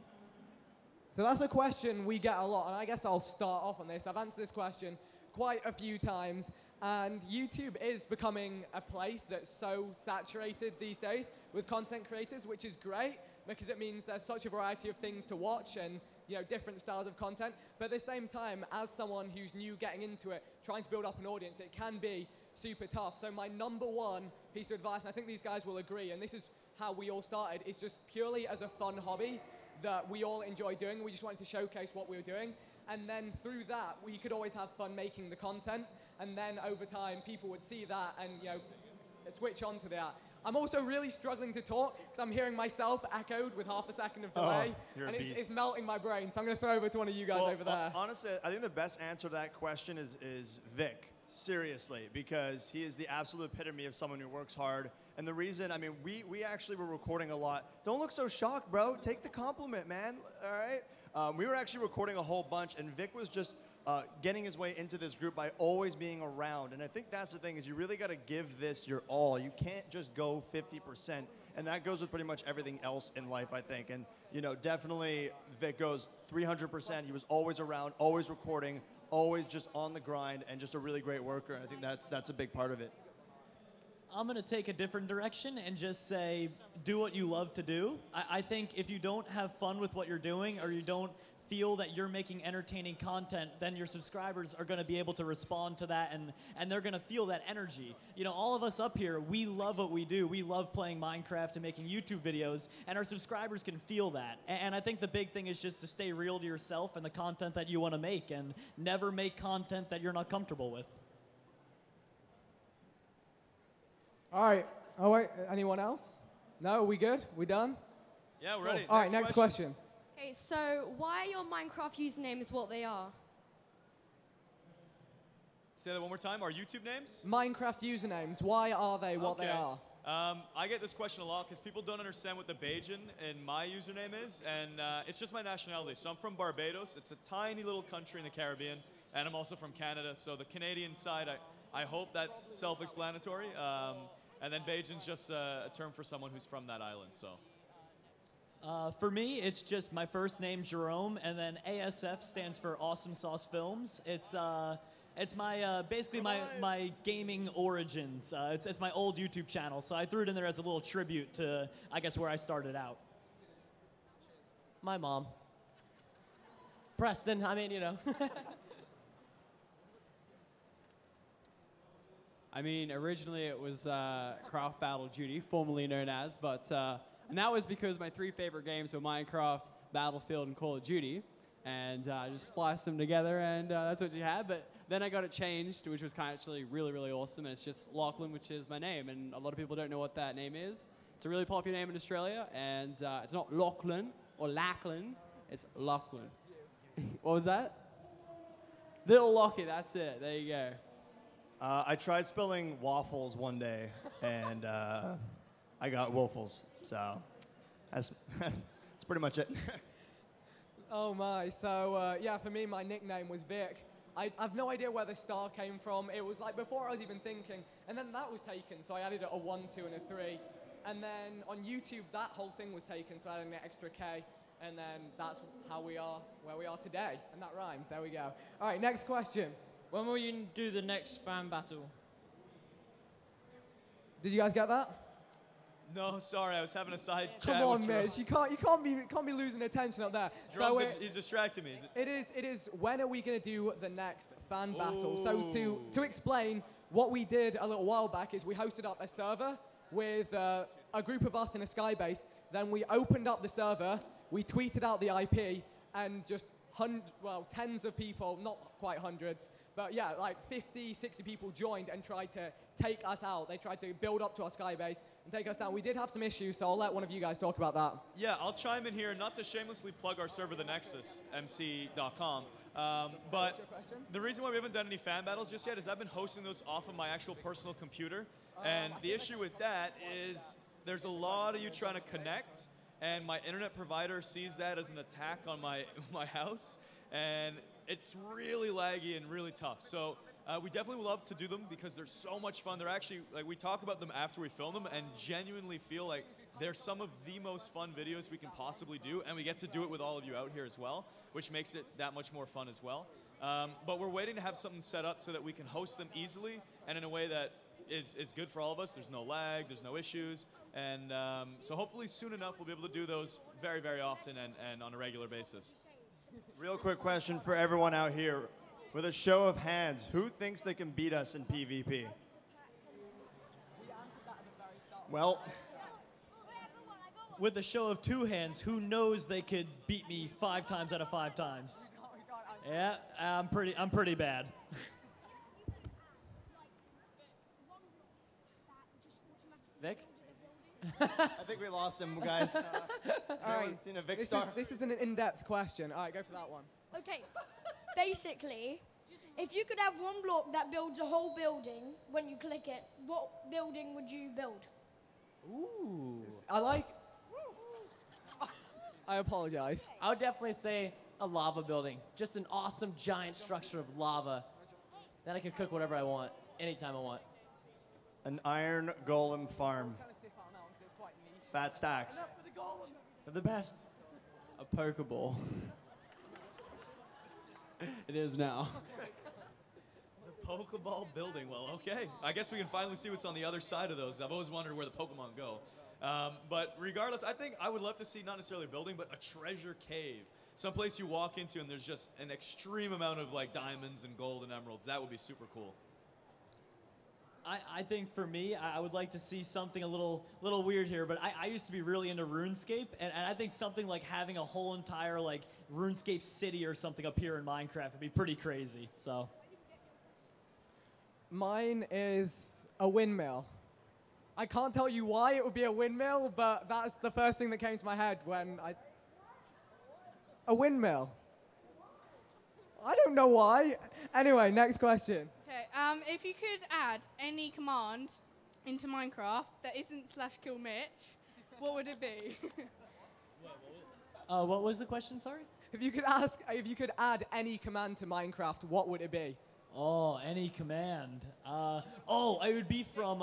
So that's a question we get a lot, and I guess I'll start off on this. I've answered this question quite a few times, and YouTube is becoming a place that's so saturated these days with content creators, which is great because it means there's such a variety of things to watch and different styles of content. But at the same time, as someone who's new getting into it, trying to build up an audience, it can be super tough. So my number one piece of advice, and I think these guys will agree, and this is how we all started, is just purely as a fun hobby that we all enjoy doing. We just wanted to showcase what we were doing. And then through that, we could always have fun making the content. And then over time, people would see that and switch on to that. I'm also really struggling to talk because I'm hearing myself echoed with half a second of delay. You're a and beast. it's melting my brain. So I'm going to throw over to one of you guys over there. Honestly, I think the best answer to that question is Vic. Seriously, because he is the absolute epitome of someone who works hard. And the reason, I mean, we actually were recording a lot. Don't look so shocked, bro. Take the compliment, man. All right? We were actually recording a whole bunch, and Vic was just getting his way into this group by always being around. And I think that's the thing, is you really got to give this your all. You can't just go 50%. And that goes with pretty much everything else in life, I think. And, you know, definitely Vic goes 300%. He was always around, always recording, always just on the grind, and just a really great worker. And I think that's a big part of it. I'm going to take a different direction and just say, do what you love to do. I think if you don't have fun with what you're doing, or you don't feel that you're making entertaining content, then your subscribers are going to be able to respond to that, and they're going to feel that energy. You know, all of us up here, we love what we do. We love playing Minecraft and making YouTube videos, and our subscribers can feel that. And I think the big thing is just to stay real to yourself and the content that you want to make, and never make content that you're not comfortable with. All right. Oh, wait. Anyone else? No? Are we good? We done? Yeah, we're ready. All right, next question. Okay, so why your Minecraft username is what they are? Say that one more time. Our YouTube names? Minecraft usernames. Why are they what they are? I get this question a lot because people don't understand what the Bajan in my username is, and it's just my nationality. So I'm from Barbados. It's a tiny little country in the Caribbean, and I'm also from Canada. So the Canadian side, I hope that's self-explanatory. And then Bajan's just a term for someone who's from that island. So. For me, it's just my first name, Jerome, and then ASF stands for Awesome Sauce Films. It's my basically my gaming origins. It's my old YouTube channel, so I threw it in there as a little tribute to, I guess, where I started out. My mom. Preston, I mean, you know. I mean, originally it was Craft Battle Duty, formerly known as, but and that was because my three favorite games were Minecraft, Battlefield, and Call of Duty, and I just spliced them together, and that's what you had. But then I got it changed, which was kind of actually really, really awesome, and it's just Lachlan, which is my name, and a lot of people don't know what that name is. It's a really popular name in Australia, and it's not Lachlan or Lachlan, it's Lachlan. What was that? Little Lockie, that's it. There you go. I tried spelling waffles one day, and I got waffles. So that's pretty much it. Oh my, so yeah, for me, my nickname was Vic. I've no idea where the star came from. It was like before I was even thinking, and then that was taken, so I added a 1, 2, and a 3. And then on YouTube, that whole thing was taken, so I added an extra K, and then that's how we are where we are today, and that rhymed. There we go. All right, next question. When will you do the next fan battle? Did you guys get that? No, sorry, I was having a side Come chat on, with Jerome. Mitch. You can't be losing attention up there. He's distracting me. It is. When are we going to do the next fan battle? So to explain, what we did a little while back is we hosted up a server with a group of us in a skybase. Then we opened up the server, we tweeted out the IP, and just tens of people, not quite hundreds, but yeah, like 50, 60 people joined and tried to take us out. They tried to build up to our skybase and take us down. We did have some issues, so I'll let one of you guys talk about that. Yeah, I'll chime in here, not to shamelessly plug our server, the Nexus, mc.com. But the reason why we haven't done any fan battles just yet is I've been hosting those off of my actual personal computer. And the issue with that is there's a lot of you trying to connect, and my internet provider sees that as an attack on my house, and it's really laggy and really tough. So we definitely would love to do them because they're so much fun. They're actually, like, we talk about them after we film them and genuinely feel like they're some of the most fun videos we can possibly do, and we get to do it with all of you out here as well, which makes it that much more fun as well. But we're waiting to have something set up so that we can host them easily and in a way that is good for all of us. There's no lag, there's no issues, and so hopefully soon enough we'll be able to do those very, very often and on a regular basis. Real quick question for everyone out here. With a show of hands, who thinks they can beat us in PvP? Well, With a show of 2 hands, who knows they could beat me 5 times out of 5 times? Yeah, I'm pretty bad. Vic? I think we lost him, guys. All right. Seen a Vic This star? is an in-depth question. All right, go for that one. Okay, basically, if you could have one block that builds a whole building when you click it, what building would you build? Ooh. I like. I apologize. I would definitely say a lava building. Just an awesome giant structure of lava. Then I can cook whatever I want, anytime I want. An iron golem farm. Fat stacks. They're the best. A Pokeball. It is now. The Pokeball building. Well, okay. I guess we can finally see what's on the other side of those. I've always wondered where the Pokemon go. But regardless, I think I would love to see not necessarily a building, but a treasure cave. Someplace you walk into and there's just an extreme amount of like diamonds and gold and emeralds. That would be super cool. I think for me, I would like to see something a little weird here, but I used to be really into RuneScape, and I think something like having a whole entire like RuneScape city or something up here in Minecraft would be pretty crazy. So Mine is a windmill. I can't tell you why it would be a windmill, but that's the first thing that came to my head when I... A windmill. I don't know why. Anyway, next question. Okay, if you could add any command into Minecraft that isn't /killMitch, what would it be? what was the question, sorry? If you could add any command to Minecraft, what would it be? Oh, any command. It would be from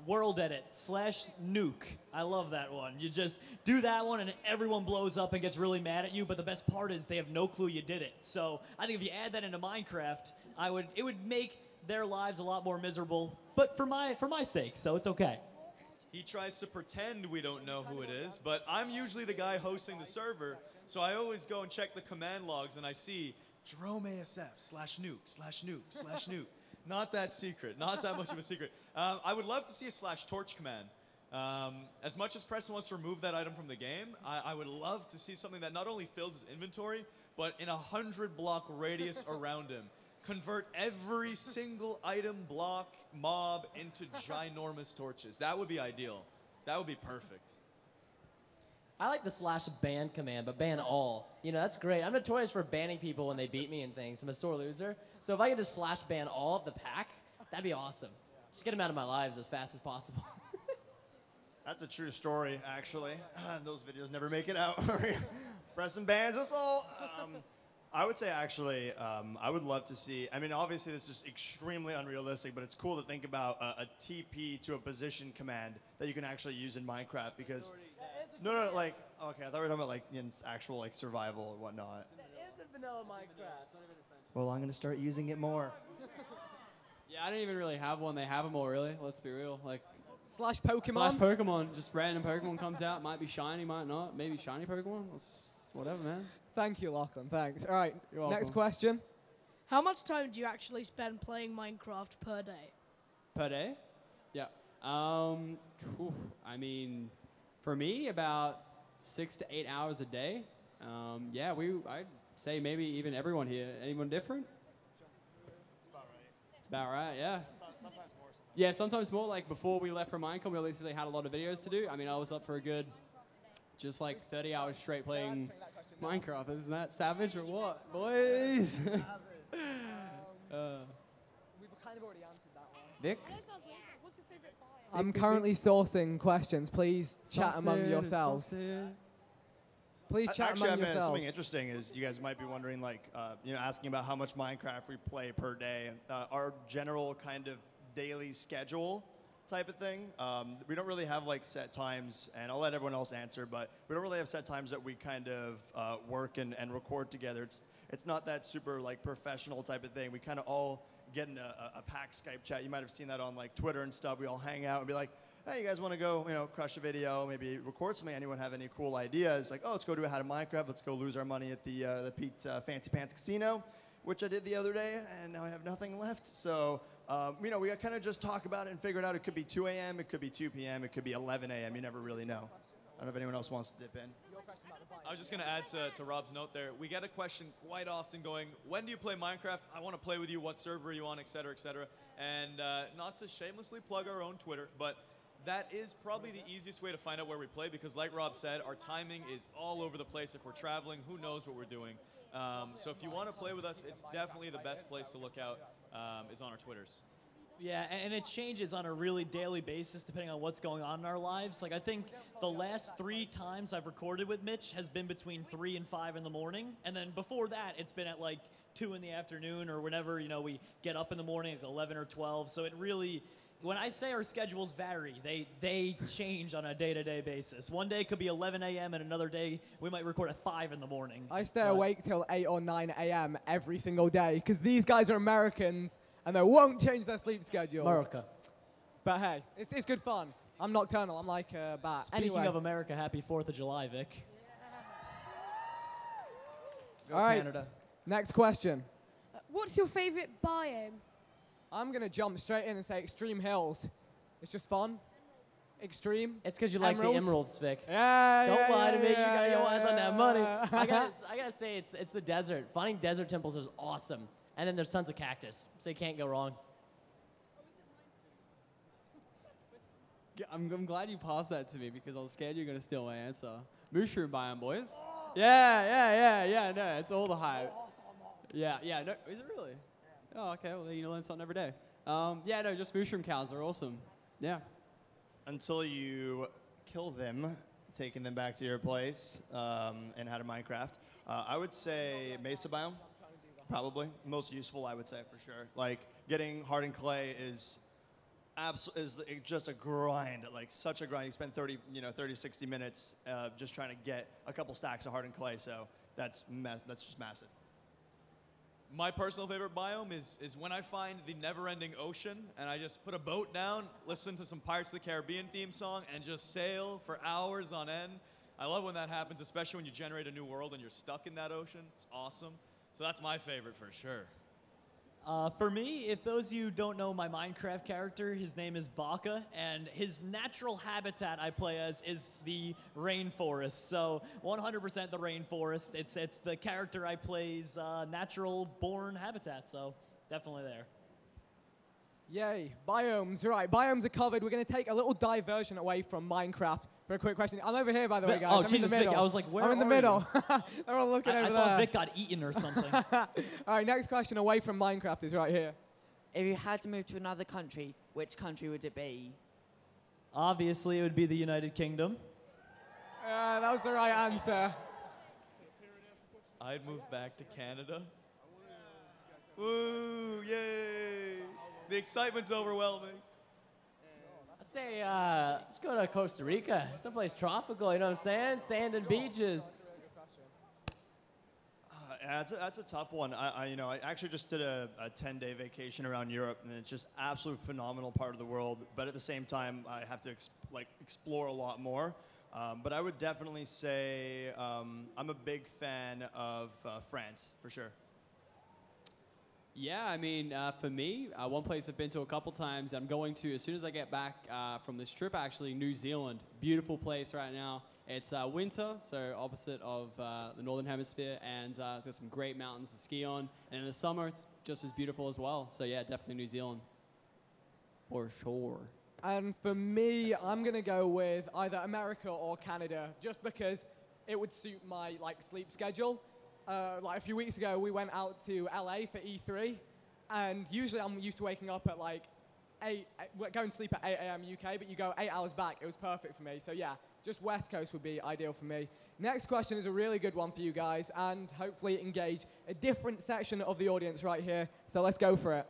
World Edit /nuke. I love that one. You just do that one and everyone blows up and gets really mad at you, but the best part is they have no clue you did it. So I think if you add that into Minecraft, it would make their lives a lot more miserable, but for my sake, so it's okay. He tries to pretend we don't know who it is, but I'm usually the guy hosting the server, so I always go and check the command logs and I see Jerome ASF /nuke. Not that secret, not that much of a secret. I would love to see a /torch command. As much as Preston wants to remove that item from the game, I would love to see something that not only fills his inventory, but in a 100-block radius around him. Convert every single item, block, mob into ginormous torches. That would be ideal. That would be perfect. I like the /ban command, but ban all. You know, that's great. I'm notorious for banning people when they beat me and things. I'm a sore loser. So if I could just /ban all of the pack, that'd be awesome. Just get them out of my lives as fast as possible. That's a true story, actually. Those videos never make it out. Preston bans us all. I would say, actually, I would love to see, I mean, obviously this is extremely unrealistic, but it's cool to think about a TP to a position command that you can actually use in Minecraft because, no, like, okay, I thought we were talking about like in actual like survival and whatnot. It is a vanilla Minecraft. Well, I'm gonna start using it more. Yeah, I don't even really have one. They have them all, really. Let's be real. Like /Pokemon? /Pokemon. Just random Pokemon comes out. Might be shiny, might not. Maybe shiny Pokemon. Whatever, man. Thank you, Lachlan. Thanks. All right, You're welcome. next question. How much time do you actually spend playing Minecraft per day? Per day? Yeah. I mean, for me, about 6 to 8 hours a day. Yeah, I'd say maybe even everyone here. Anyone different? It's about right, yeah. Sometimes more. Yeah, sometimes more. Like before we left for Minecon, we literally had a lot of videos to do. I mean, I was up for a good, just like 30 hours straight playing Minecraft. Isn't that savage or what, boys? We've kind of already answered that one. Vic? What's your favorite biome? I'm currently sourcing questions. Please chat among yourselves. Please chat Actually, among yourselves. something interesting is you guys might be wondering, like, asking about how much Minecraft we play per day. Our general kind of daily schedule type of thing. We don't really have like set times, and I'll let everyone else answer, but we don't really have set times that we kind of work and record together. It's not that super like professional type of thing. We kind of all get in a packed Skype chat. You might have seen that on like Twitter and stuff. We all hang out and be like, hey, you guys want to go, crush a video, maybe record something? Anyone have any cool ideas? Like, oh, let's go do a How to Minecraft. Let's go lose our money at the Pete's Fancy Pants Casino, which I did the other day, and now I have nothing left. So, we kind of just talk about it and figure it out. It could be 2 a.m., it could be 2 p.m., it could be 11 a.m. You never really know. I don't know if anyone else wants to dip in. I was just going to add to Rob's note there. We get a question quite often going, when do you play Minecraft? I want to play with you. What server are you on, et cetera, et cetera. And not to shamelessly plug our own Twitter, but that is probably the easiest way to find out where we play because, like Rob said, our timing is all over the place. If we're traveling, who knows what we're doing. So if you want to play with us, it's definitely the best place to look out is on our Twitters. Yeah, and it changes on a really daily basis depending on what's going on in our lives. Like, I think the last 3 times I've recorded with Mitch has been between 3 and 5 in the morning. And then before that, it's been at like 2 in the afternoon or whenever, you know, we get up in the morning at 11 or 12. So it really, when I say our schedules vary, they change on a day-to-day basis. One day could be 11 a.m. and another day we might record at 5 in the morning. I stay awake till 8 or 9 a.m. every single day because these guys are Americans and they won't change their sleep schedules. America. But hey, it's good fun. I'm nocturnal. I'm like a bat. Speaking Anyway. of America, happy 4th of July, Vic. All right, Canada. next question. What's your favorite biome? I'm going to jump straight in and say Extreme Hills. It's just fun. Extreme. It's because you like the emeralds, Vic. Yeah, Don't yeah, lie to me. yeah, You got your eyes on that money. yeah. I gotta say, it's the desert. Finding desert temples is awesome. And then there's tons of cactus, so you can't go wrong. Yeah, I'm glad you passed that to me because I was scared you were going to steal my answer. Mushroom biome, boys. Yeah. No, it's all the hype. Yeah. No, is it really? Oh, okay. Well, you learn something every day. Yeah, no, just mushroom cows are awesome. Yeah. Until you kill them, taking them back to your place and out of Minecraft. I would say mesa biome, probably. Most useful, I would say, for sure. Like, getting hardened clay is just a grind, like such a grind. You spend 30, 60 minutes just trying to get a couple stacks of hardened clay, so that's just massive. My personal favorite biome is when I find the never-ending ocean and I just put a boat down, listen to some Pirates of the Caribbean theme song, and just sail for hours on end. I love when that happens, especially when you generate a new world and you're stuck in that ocean. It's awesome. So that's my favorite for sure. For me, if those of you don't know my Minecraft character, his name is Baka, and his natural habitat I play as is the rainforest. So 100% the rainforest. It's the character I play's natural-born habitat, so definitely there. Yay, biomes. Right, biomes are covered. We're going to take a little diversion away from Minecraft for a quick question. I'm over here, by the way, guys. Oh, I'm Jesus, in the middle. Vic, I was like, where I'm in the are middle. They're all looking over I there. thought Vic got eaten or something. All right, next question away from Minecraft is right here. If you had to move to another country, which country would it be? Obviously, it would be the United Kingdom. That was the right answer. I'd move back to Canada. Woo, yay. The excitement's overwhelming. I'd say let's go to Costa Rica, someplace tropical, you know what I'm saying? Sand and beaches. Yeah, that's a tough one. I actually just did a 10-day vacation around Europe, and it's just absolute phenomenal part of the world. But at the same time, I have to explore a lot more. But I would definitely say I'm a big fan of France, for sure. Yeah, I mean, for me, one place I've been to a couple times, I'm going to, as soon as I get back from this trip, actually, New Zealand. Beautiful place right now. It's winter, so opposite of the Northern Hemisphere, and it's got some great mountains to ski on. And in the summer, it's just as beautiful as well. So yeah, definitely New Zealand. For sure. And for me, I'm going to go with either America or Canada, just because it would suit my sleep schedule. Like a few weeks ago, we went out to LA for E3, and usually I'm used to waking up at going to sleep at 8 a.m. UK, but you go 8 hours back. It was perfect for me. So yeah, just West Coast would be ideal for me. Next question is a really good one for you guys, and hopefully engage a different section of the audience right here. So let's go for it.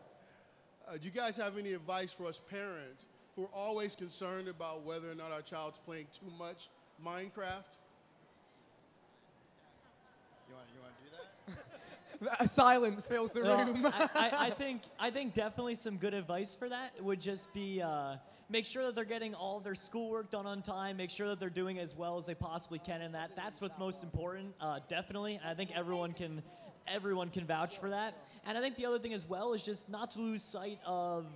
Do you guys have any advice for us parents who are always concerned about whether or not our child's playing too much Minecraft? Silence fills the room. I think definitely some good advice for that would just be make sure that they're getting all their schoolwork done on time. Make sure that they're doing as well as they possibly can in that. That's what's most important, definitely. I think everyone can vouch for that. And I think the other thing as well is just not to lose sight of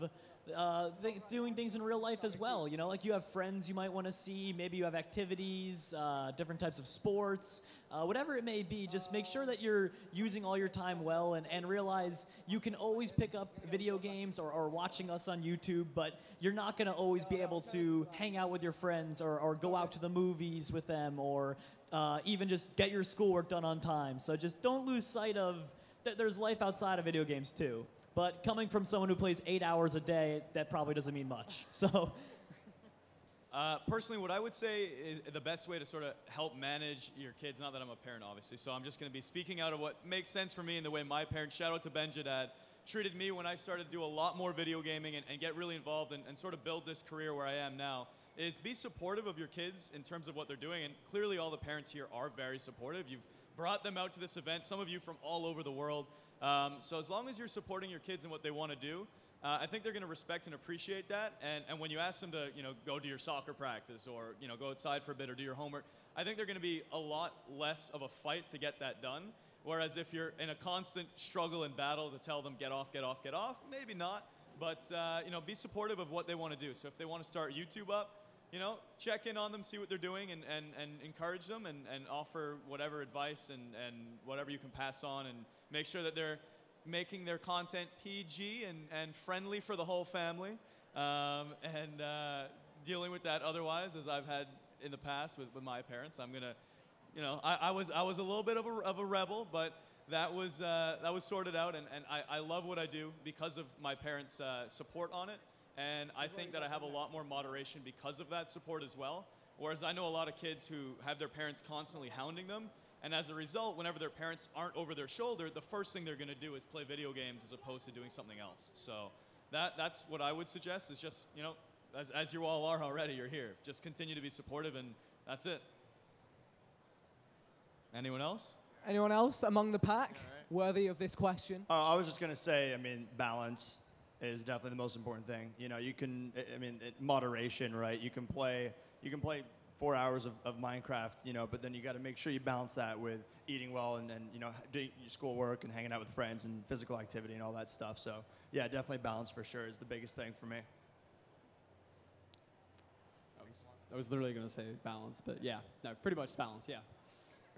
doing things in real life as well. You know, like you have friends you might want to see, maybe you have activities, different types of sports, whatever it may be. Just make sure that you're using all your time well, and realize you can always pick up video games or watching us on YouTube, but you're not going to always be able to hang out with your friends or go out to the movies with them or even just get your schoolwork done on time. So just don't lose sight of that there's life outside of video games too. But coming from someone who plays 8 hours a day, that probably doesn't mean much. So, personally, what I would say is the best way to sort of help manage your kids, not that I'm a parent, obviously, so I'm just going to be speaking out of what makes sense for me and the way my parents, shout out to Benjadad, treated me when I started to do a lot more video gaming and get really involved and sort of build this career where I am now, is be supportive of your kids in terms of what they're doing. And clearly all the parents here are very supportive. You've brought them out to this event, some of you from all over the world. So as long as you're supporting your kids in what they want to do, I think they're going to respect and appreciate that. And when you ask them to, go to your soccer practice or, go outside for a bit or do your homework, I think they're going to be a lot less of a fight to get that done. Whereas if you're in a constant struggle and battle to tell them get off, get off, get off, maybe not. But, be supportive of what they want to do. So if they want to start YouTube up, check in on them, see what they're doing, and encourage them and offer whatever advice and whatever you can pass on, and make sure that they're making their content PG and friendly for the whole family, and dealing with that otherwise, as I've had in the past with my parents. I'm gonna, I was a little bit of a rebel, but that was sorted out, and I love what I do because of my parents' support on it. And I think that I have a lot more moderation because of that support as well. Whereas I know a lot of kids who have their parents constantly hounding them. And as a result, whenever their parents aren't over their shoulder, the first thing they're going to do is play video games as opposed to doing something else. So that's what I would suggest is just, as you all are already, you're here. Just continue to be supportive, and that's it. Anyone else? Anyone else among the pack worthy of this question? I was just going to say, balance is definitely the most important thing. You can, moderation, right? You can play 4 hours of Minecraft, but then you got to make sure you balance that with eating well and doing your schoolwork and hanging out with friends and physical activity and all that stuff. So yeah, definitely balance for sure is the biggest thing for me. I was literally going to say balance, but yeah, no, pretty much balance, yeah.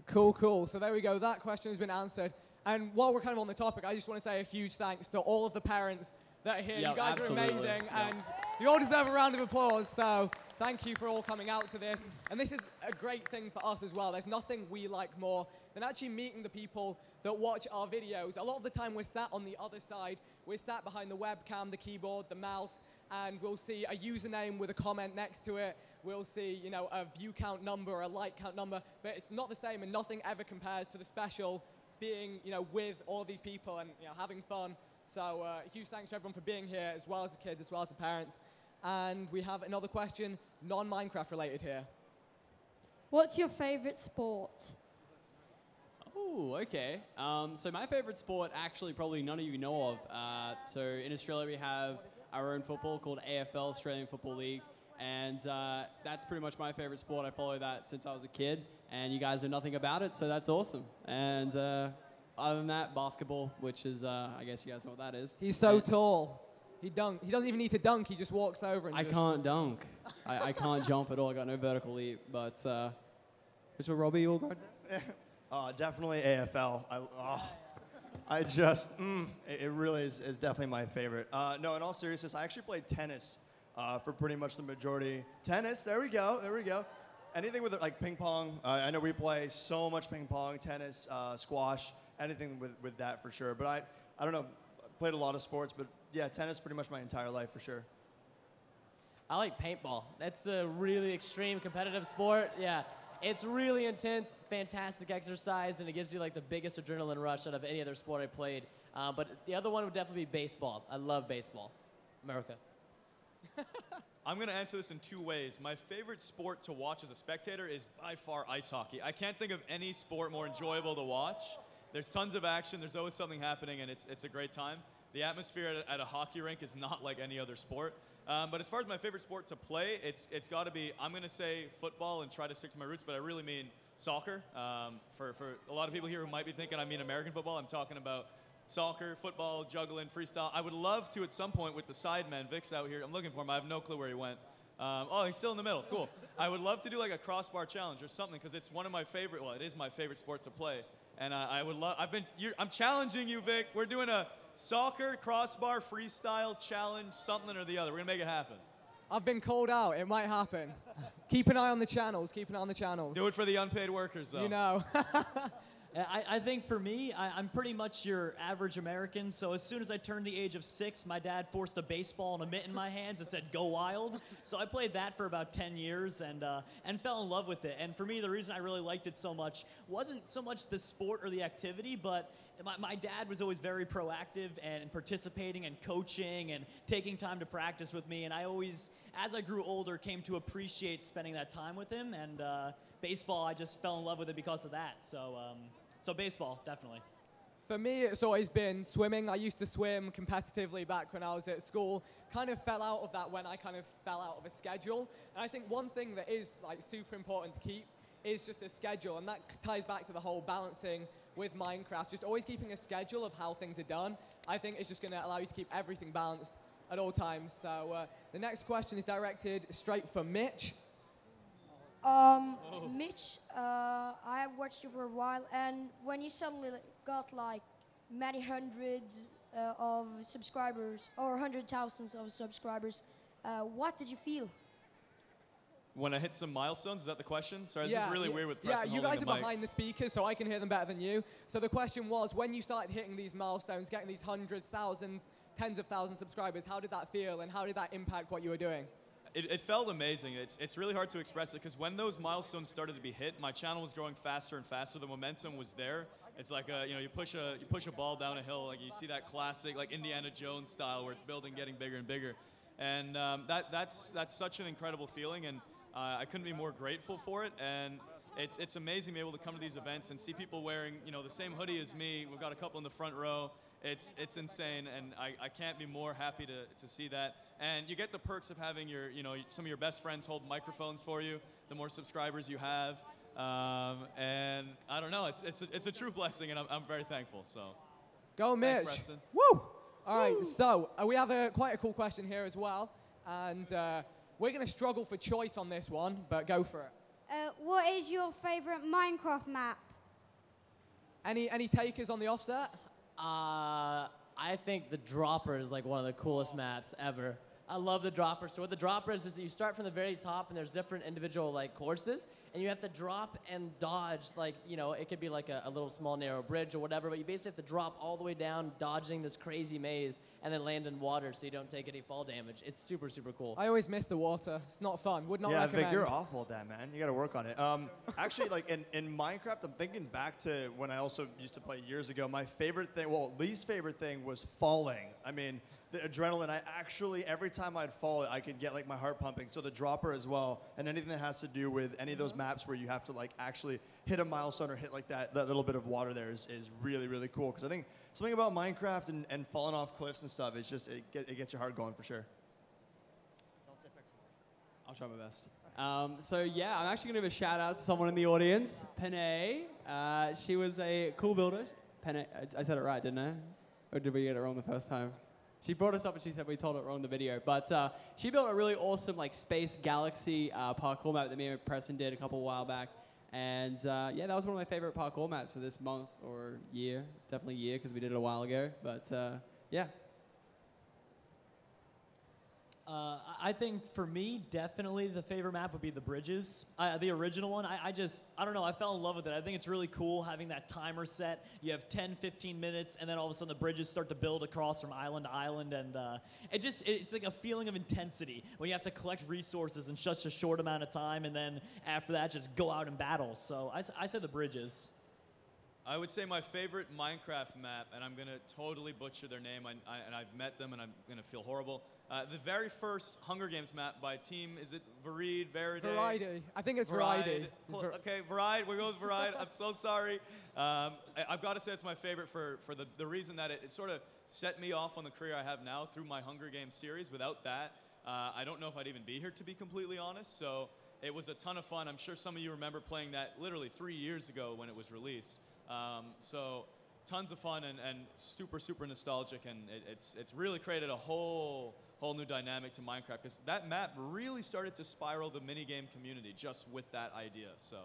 Cool. So there we go. That question has been answered. And while we're kind of on the topic, I just want to say a huge thanks to all of the parents that are here. Yep, you guys absolutely. are amazing, Yep. and you all deserve a round of applause. So thank you for all coming out to this. And this is a great thing for us as well. There's nothing we like more than actually meeting the people that watch our videos. A lot of the time we're sat on the other side. We're sat behind the webcam, the keyboard, the mouse, and we'll see a username with a comment next to it. We'll see, a view count number, a like count number, but it's not the same, and nothing ever compares to the special being, with all these people and having fun. So huge thanks to everyone for being here, as well as the kids, as well as the parents. And we have another question, non-Minecraft related here. What's your favorite sport? Oh, okay. So my favorite sport, actually, probably none of you know of. So in Australia, we have our own football called AFL, Australian Football League. And that's pretty much my favorite sport. I follow that since I was a kid. And you guys know nothing about it, so that's awesome. And other than that, basketball, which is, I guess you guys know what that is. He's so tall. He doesn't even need to dunk. He just walks over and I can't dunk. I can't jump at all. I got no vertical leap. But, which one, Robbie, you all good? Definitely AFL. It really is definitely my favorite. No, in all seriousness, I actually played tennis for pretty much the majority. Tennis, there we go. Anything with like ping pong. I know we play so much ping pong, tennis, squash, anything with that for sure. But I don't know, played a lot of sports, but yeah, tennis pretty much my entire life for sure. I like paintball. That's a really extreme competitive sport. Yeah, it's really intense, fantastic exercise, and it gives you like the biggest adrenaline rush out of any other sport I played. But the other one would definitely be baseball. I love baseball. America. I'm going to answer this in two ways. My favorite sport to watch as a spectator is by far ice hockey. I can't think of any sport more enjoyable to watch. There's tons of action. There's always something happening, and it's a great time. The atmosphere at a hockey rink is not like any other sport. But as far as my favorite sport to play, it's got to be, I'm going to say football and try to stick to my roots, but I really mean soccer. For a lot of people here who might be thinking I mean American football, I'm talking about soccer, football, juggling, freestyle. I would love to at some point with the sideman, Vic's out here. I'm looking for him. I have no clue where he went. Oh, he's still in the middle. Cool. I would love to do like a crossbar challenge or something because it's one of my favorite. Well, it is my favorite sport to play, and I would love. I'm challenging you, Vic. We're doing a soccer crossbar freestyle challenge, something or the other. We're gonna make it happen. I've been called out. It might happen. Keep an eye on the channels. Keep an eye on the channels. Do it for the unpaid workers, though. You know. I think for me, I'm pretty much your average American. So as soon as I turned the age of 6, my dad forced a baseball and a mitt in my hands and said, "Go wild." So I played that for about 10 years and fell in love with it. And for me, the reason I really liked it so much wasn't so much the sport or the activity, but my dad was always very proactive and participating and coaching and taking time to practice with me. And I always, as I grew older, came to appreciate spending that time with him. And baseball, I just fell in love with it because of that. So baseball, definitely. For me, it's always been swimming. I used to swim competitively back when I was at school. Kind of fell out of that when I kind of fell out of a schedule. And I think one thing that is like super important to keep is just a schedule. And that ties back to the whole balancing with Minecraft. Just always keeping a schedule of how things are done, I think is just going to allow you to keep everything balanced at all times. So the next question is directed straight for Mitch. Mitch, I have watched you for a while, and when you suddenly got like many hundreds of subscribers, or 100,000 of subscribers, what did you feel? When I hit some milestones, is that the question? Sorry, this is really weird with pressing you guys are the mic. behind the speakers, so I can hear them better than you. So the question was, when you started hitting these milestones, getting these hundreds, thousands, tens of thousands of subscribers, how did that feel, and how did that impact what you were doing? It felt amazing. It's really hard to express it because when those milestones started to be hit, my channel was growing faster and faster. The momentum was there. It's like you push a ball down a hill, like you see that classic like Indiana Jones style where it's building, getting bigger and bigger, and that's such an incredible feeling, and I couldn't be more grateful for it. And it's amazing to be able to come to these events and see people wearing the same hoodie as me. We've got a couple in the front row. It's insane, and I can't be more happy to see that. And you get the perks of having some of your best friends hold microphones for you, the more subscribers you have. And I don't know, it's a true blessing, and I'm very thankful. So, go Mitch! Thanks, Preston. Woo! All right, so we have quite a cool question here as well, and we're going to struggle for choice on this one, but go for it. What is your favorite Minecraft map? Any takers on the offset? I think the dropper is like one of the coolest maps ever. I love the dropper. So what the dropper is that you start from the very top, and there's different individual like courses, and you have to drop and dodge. Like it could be like a little small narrow bridge or whatever, but you basically have to drop all the way down, dodging this crazy maze, and then land in water so you don't take any fall damage. It's super cool. I always miss the water. It's not fun. Would not recommend. Yeah, Vic, you're awful at that, man. You got to work on it. Actually, like in Minecraft, I'm thinking back to when I also used to play years ago. My favorite thing, least favorite thing, was falling. I mean, the adrenaline. I actually, every time I'd fall, I could get like my heart pumping. So the dropper as well, and anything that has to do with any of those maps where you have to like actually hit a milestone or hit like that little bit of water there is really cool. Because I think something about Minecraft and falling off cliffs and stuff, it's just it gets your heart going for sure. Don't say Pixel. I'll try my best. So yeah, I'm actually gonna give a shout out to someone in the audience, Panay. She was a cool builder. Panay, I said it right, didn't I? Or did we get it wrong the first time? She brought us up and she said we told it wrong in the video. But she built a really awesome like space galaxy parkour map that me and Preston did a couple while back. And yeah, that was one of my favorite parkour maps for this month or year. Definitely year because we did it a while ago. But yeah. I think for me, definitely the favorite map would be the bridges. The original one, I don't know, I fell in love with it. I think it's really cool having that timer set. You have 10, 15 minutes, and then all of a sudden the bridges start to build across from island to island, and it's like a feeling of intensity when you have to collect resources in such a short amount of time, and then after that, just go out and battle. So I say the bridges. I would say my favorite Minecraft map, and I'm going to totally butcher their name, and I've met them, and I'm going to feel horrible. The very first Hunger Games map by team, is it Varide, Veride? Varide. I think it's Varide. Okay, Varide. We'll go with Varide. I'm so sorry. I've got to say it's my favorite for the reason that it sort of set me off on the career I have now through my Hunger Games series. Without that, I don't know if I'd even be here, to be completely honest. So it was a ton of fun. I'm sure some of you remember playing that literally 3 years ago when it was released. So tons of fun and super, super nostalgic, and it's really created a whole new dynamic to Minecraft, because that map really started to spiral the minigame community just with that idea. So,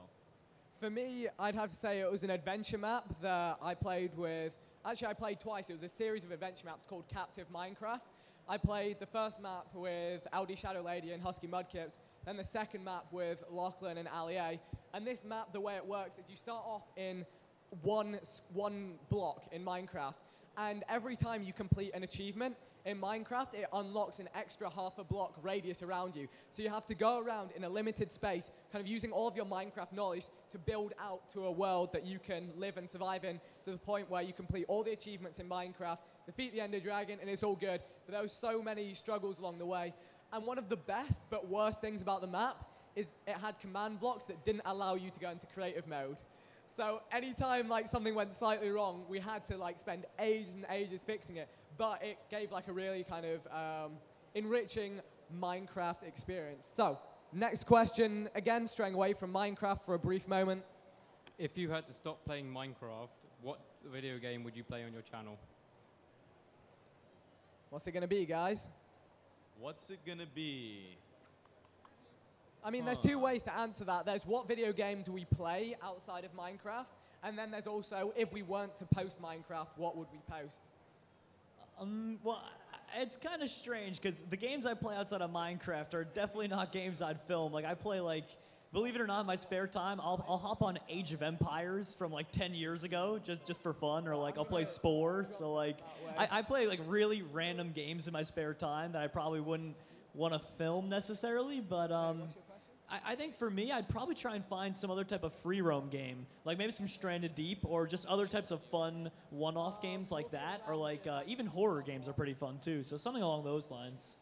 for me, I'd have to say it was an adventure map that I played with. Actually, I played twice. It was a series of adventure maps called Captive Minecraft. I played the first map with Aldi Shadow Lady and Husky Mudkips, then the second map with Lachlan and Ali A. And this map, the way it works is you start off in one block in Minecraft, and every time you complete an achievement in Minecraft, it unlocks an extra half a block radius around you. So you have to go around in a limited space, kind of using all of your Minecraft knowledge to build out to a world that you can live and survive in, to the point where you complete all the achievements in Minecraft, defeat the Ender Dragon, and it's all good. But there were so many struggles along the way. And one of the best but worst things about the map is it had command blocks that didn't allow you to go into creative mode. So anytime like something went slightly wrong, we had to like spend ages and ages fixing it. But it gave like a really kind of enriching Minecraft experience. So next question, again straying away from Minecraft for a brief moment. If you had to stop playing Minecraft, what video game would you play on your channel? What's it going to be, guys? What's it going to be? I mean, there's two ways to answer that. There's what video game do we play outside of Minecraft? And then there's also, if we weren't to post Minecraft, what would we post? Well, it's kind of strange, because the games I play outside of Minecraft are definitely not games I'd film. Like, I play, like, believe it or not, in my spare time, I'll hop on Age of Empires from, like, 10 years ago, just for fun, or, like, I'll play Spore. So, like, I play, like, really random games in my spare time that I probably wouldn't want to film necessarily, but, I think for me, I'd probably try and find some other type of free roam game, like maybe some Stranded Deep, or just other types of fun one-off games like that, or like even horror games are pretty fun too. So something along those lines.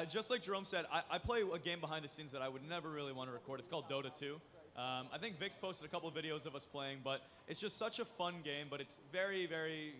Just like Jerome said, I play a game behind the scenes that I would never really want to record. It's called Dota 2. I think Vic's posted a couple of videos of us playing, but it's just such a fun game, but it's very, very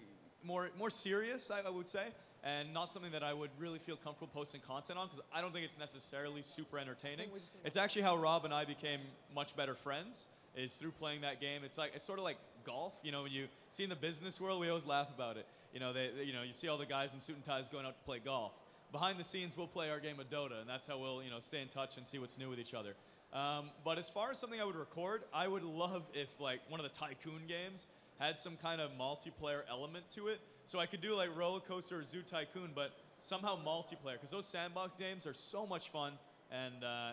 more serious, I would say. And not something that I would really feel comfortable posting content on, because I don't think it's necessarily super entertaining. It's actually how Rob and I became much better friends, is through playing that game. It's sort of like golf. You know, when you see in the business world, we always laugh about it. You know, you see all the guys in suit and ties going out to play golf. Behind the scenes, we'll play our game of Dota, and that's how we'll stay in touch and see what's new with each other. But as far as something I would record, I would love if like one of the Tycoon games had some kind of multiplayer element to it. So I could do like Roller Coaster or Zoo Tycoon, but somehow multiplayer, because those sandbox games are so much fun, and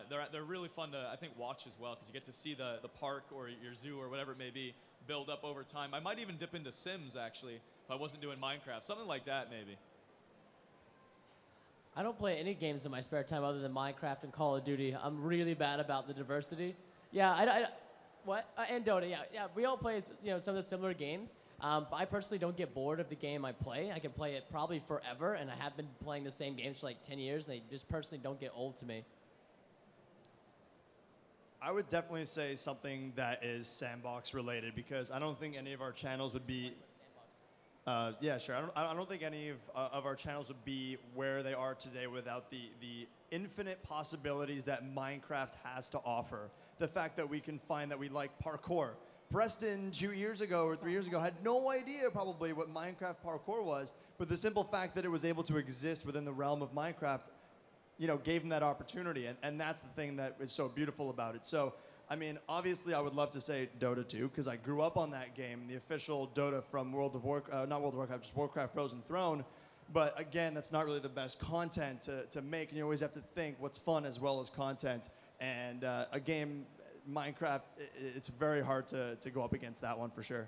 they're really fun to, I think, watch as well, because you get to see the park or your zoo or whatever it may be build up over time. I might even dip into Sims, actually, if I wasn't doing Minecraft. Something like that, maybe. I don't play any games in my spare time other than Minecraft and Call of Duty. I'm really bad about the diversity. Yeah, what? And Dota, yeah. We all play, some of the similar games. But I personally don't get bored of the game I play. I can play it probably forever, and I have been playing the same games for like 10 years. They just personally don't get old to me. I would definitely say something that is sandbox related, because I don't think any of our channels would be. Yeah, sure. I don't think any of our channels would be where they are today without the infinite possibilities that Minecraft has to offer. The fact that we can find that we like parkour. Preston 2 years ago or 3 years ago had no idea probably what Minecraft parkour was, but the simple fact that it was able to exist within the realm of Minecraft, gave him that opportunity, and that's the thing that is so beautiful about it. So, I mean, obviously I would love to say Dota 2, because I grew up on that game, the official Dota from not World of Warcraft, just Warcraft Frozen Throne. But again, that's not really the best content to make, and you always have to think what's fun as well as content. And a game, Minecraft, it's very hard to go up against that one for sure.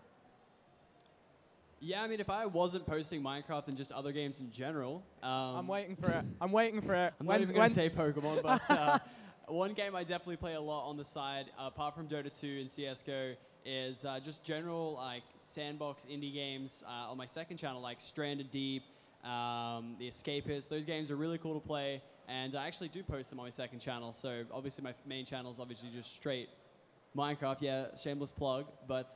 Yeah, I mean, if I wasn't posting Minecraft and just other games in general... I'm waiting for it. I'm waiting for it. I'm not even going to say Pokemon, but one game I definitely play a lot on the side, apart from Dota 2 and CSGO, is just general like sandbox indie games on my second channel, like Stranded Deep, The Escapist. Those games are really cool to play, and I actually do post them on my second channel. So obviously my main channel is obviously just straight Minecraft, yeah, shameless plug, but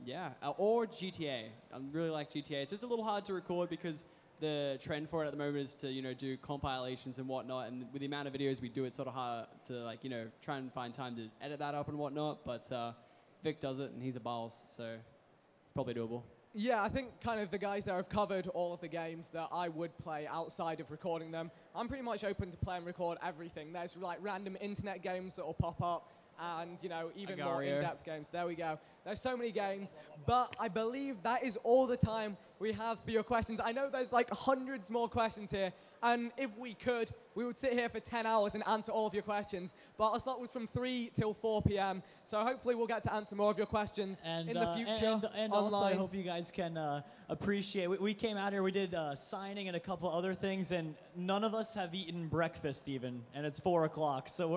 yeah, or GTA. I really like GTA. It's just a little hard to record because the trend for it at the moment is to, do compilations and whatnot, and with the amount of videos we do, it's sort of hard to, try and find time to edit that up and whatnot, but Vic does it, and he's a balls, so it's probably doable. Yeah, I think kind of the guys there have covered all of the games that I would play outside of recording them. I'm pretty much open to play and record everything. There's like random internet games that will pop up and, you know, even more in-depth games. There we go. There's so many games, but I believe that is all the time we have for your questions. I know there's like hundreds more questions here, and if we could, we would sit here for 10 hours and answer all of your questions. But our slot was from 3 till 4 p.m., so hopefully we'll get to answer more of your questions in the future. And online. also, I hope you guys can appreciate. We came out here, we did signing and a couple other things, and none of us have eaten breakfast even, and it's 4 o'clock, so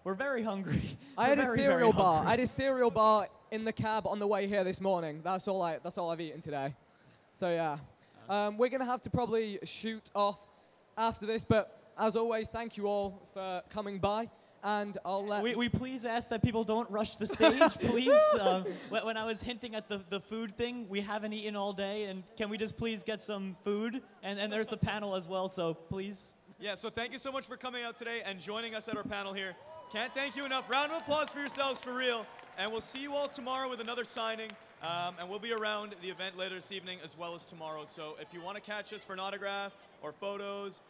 we're very hungry. I had a cereal bar. I had a cereal bar in the cab on the way here this morning. That's all I've eaten today. So yeah, we're gonna have to probably shoot off after this, but as always, thank you all for coming by. And I'll let... We please ask that people don't rush the stage, please. When I was hinting at the food thing, we haven't eaten all day, and can we just please get some food? And there's a panel as well, so please. Yeah, so thank you so much for coming out today and joining us at our panel here. Can't thank you enough. Round of applause for yourselves, for real. And we'll see you all tomorrow with another signing. And we'll be around the event later this evening as well as tomorrow. So if you want to catch us for an autograph or photos,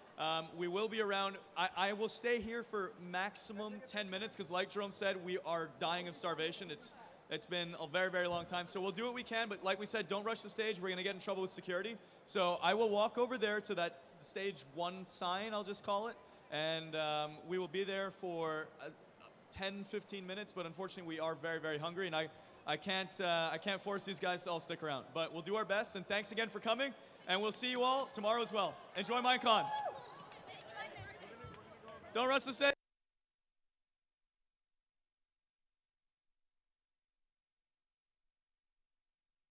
we will be around. I will stay here for maximum 10 minutes because like Jerome said, we are dying of starvation. It's been a very, very long time. So we'll do what we can, but like we said, don't rush the stage. We're going to get in trouble with security. So I will walk over there to that stage 1 sign, I'll just call it. And we will be there for 10, 15 minutes, but unfortunately we are very, very hungry, and I can't force these guys to all stick around. But we'll do our best, and thanks again for coming, and we'll see you all tomorrow as well. Enjoy MINECON. Don't rush the stage.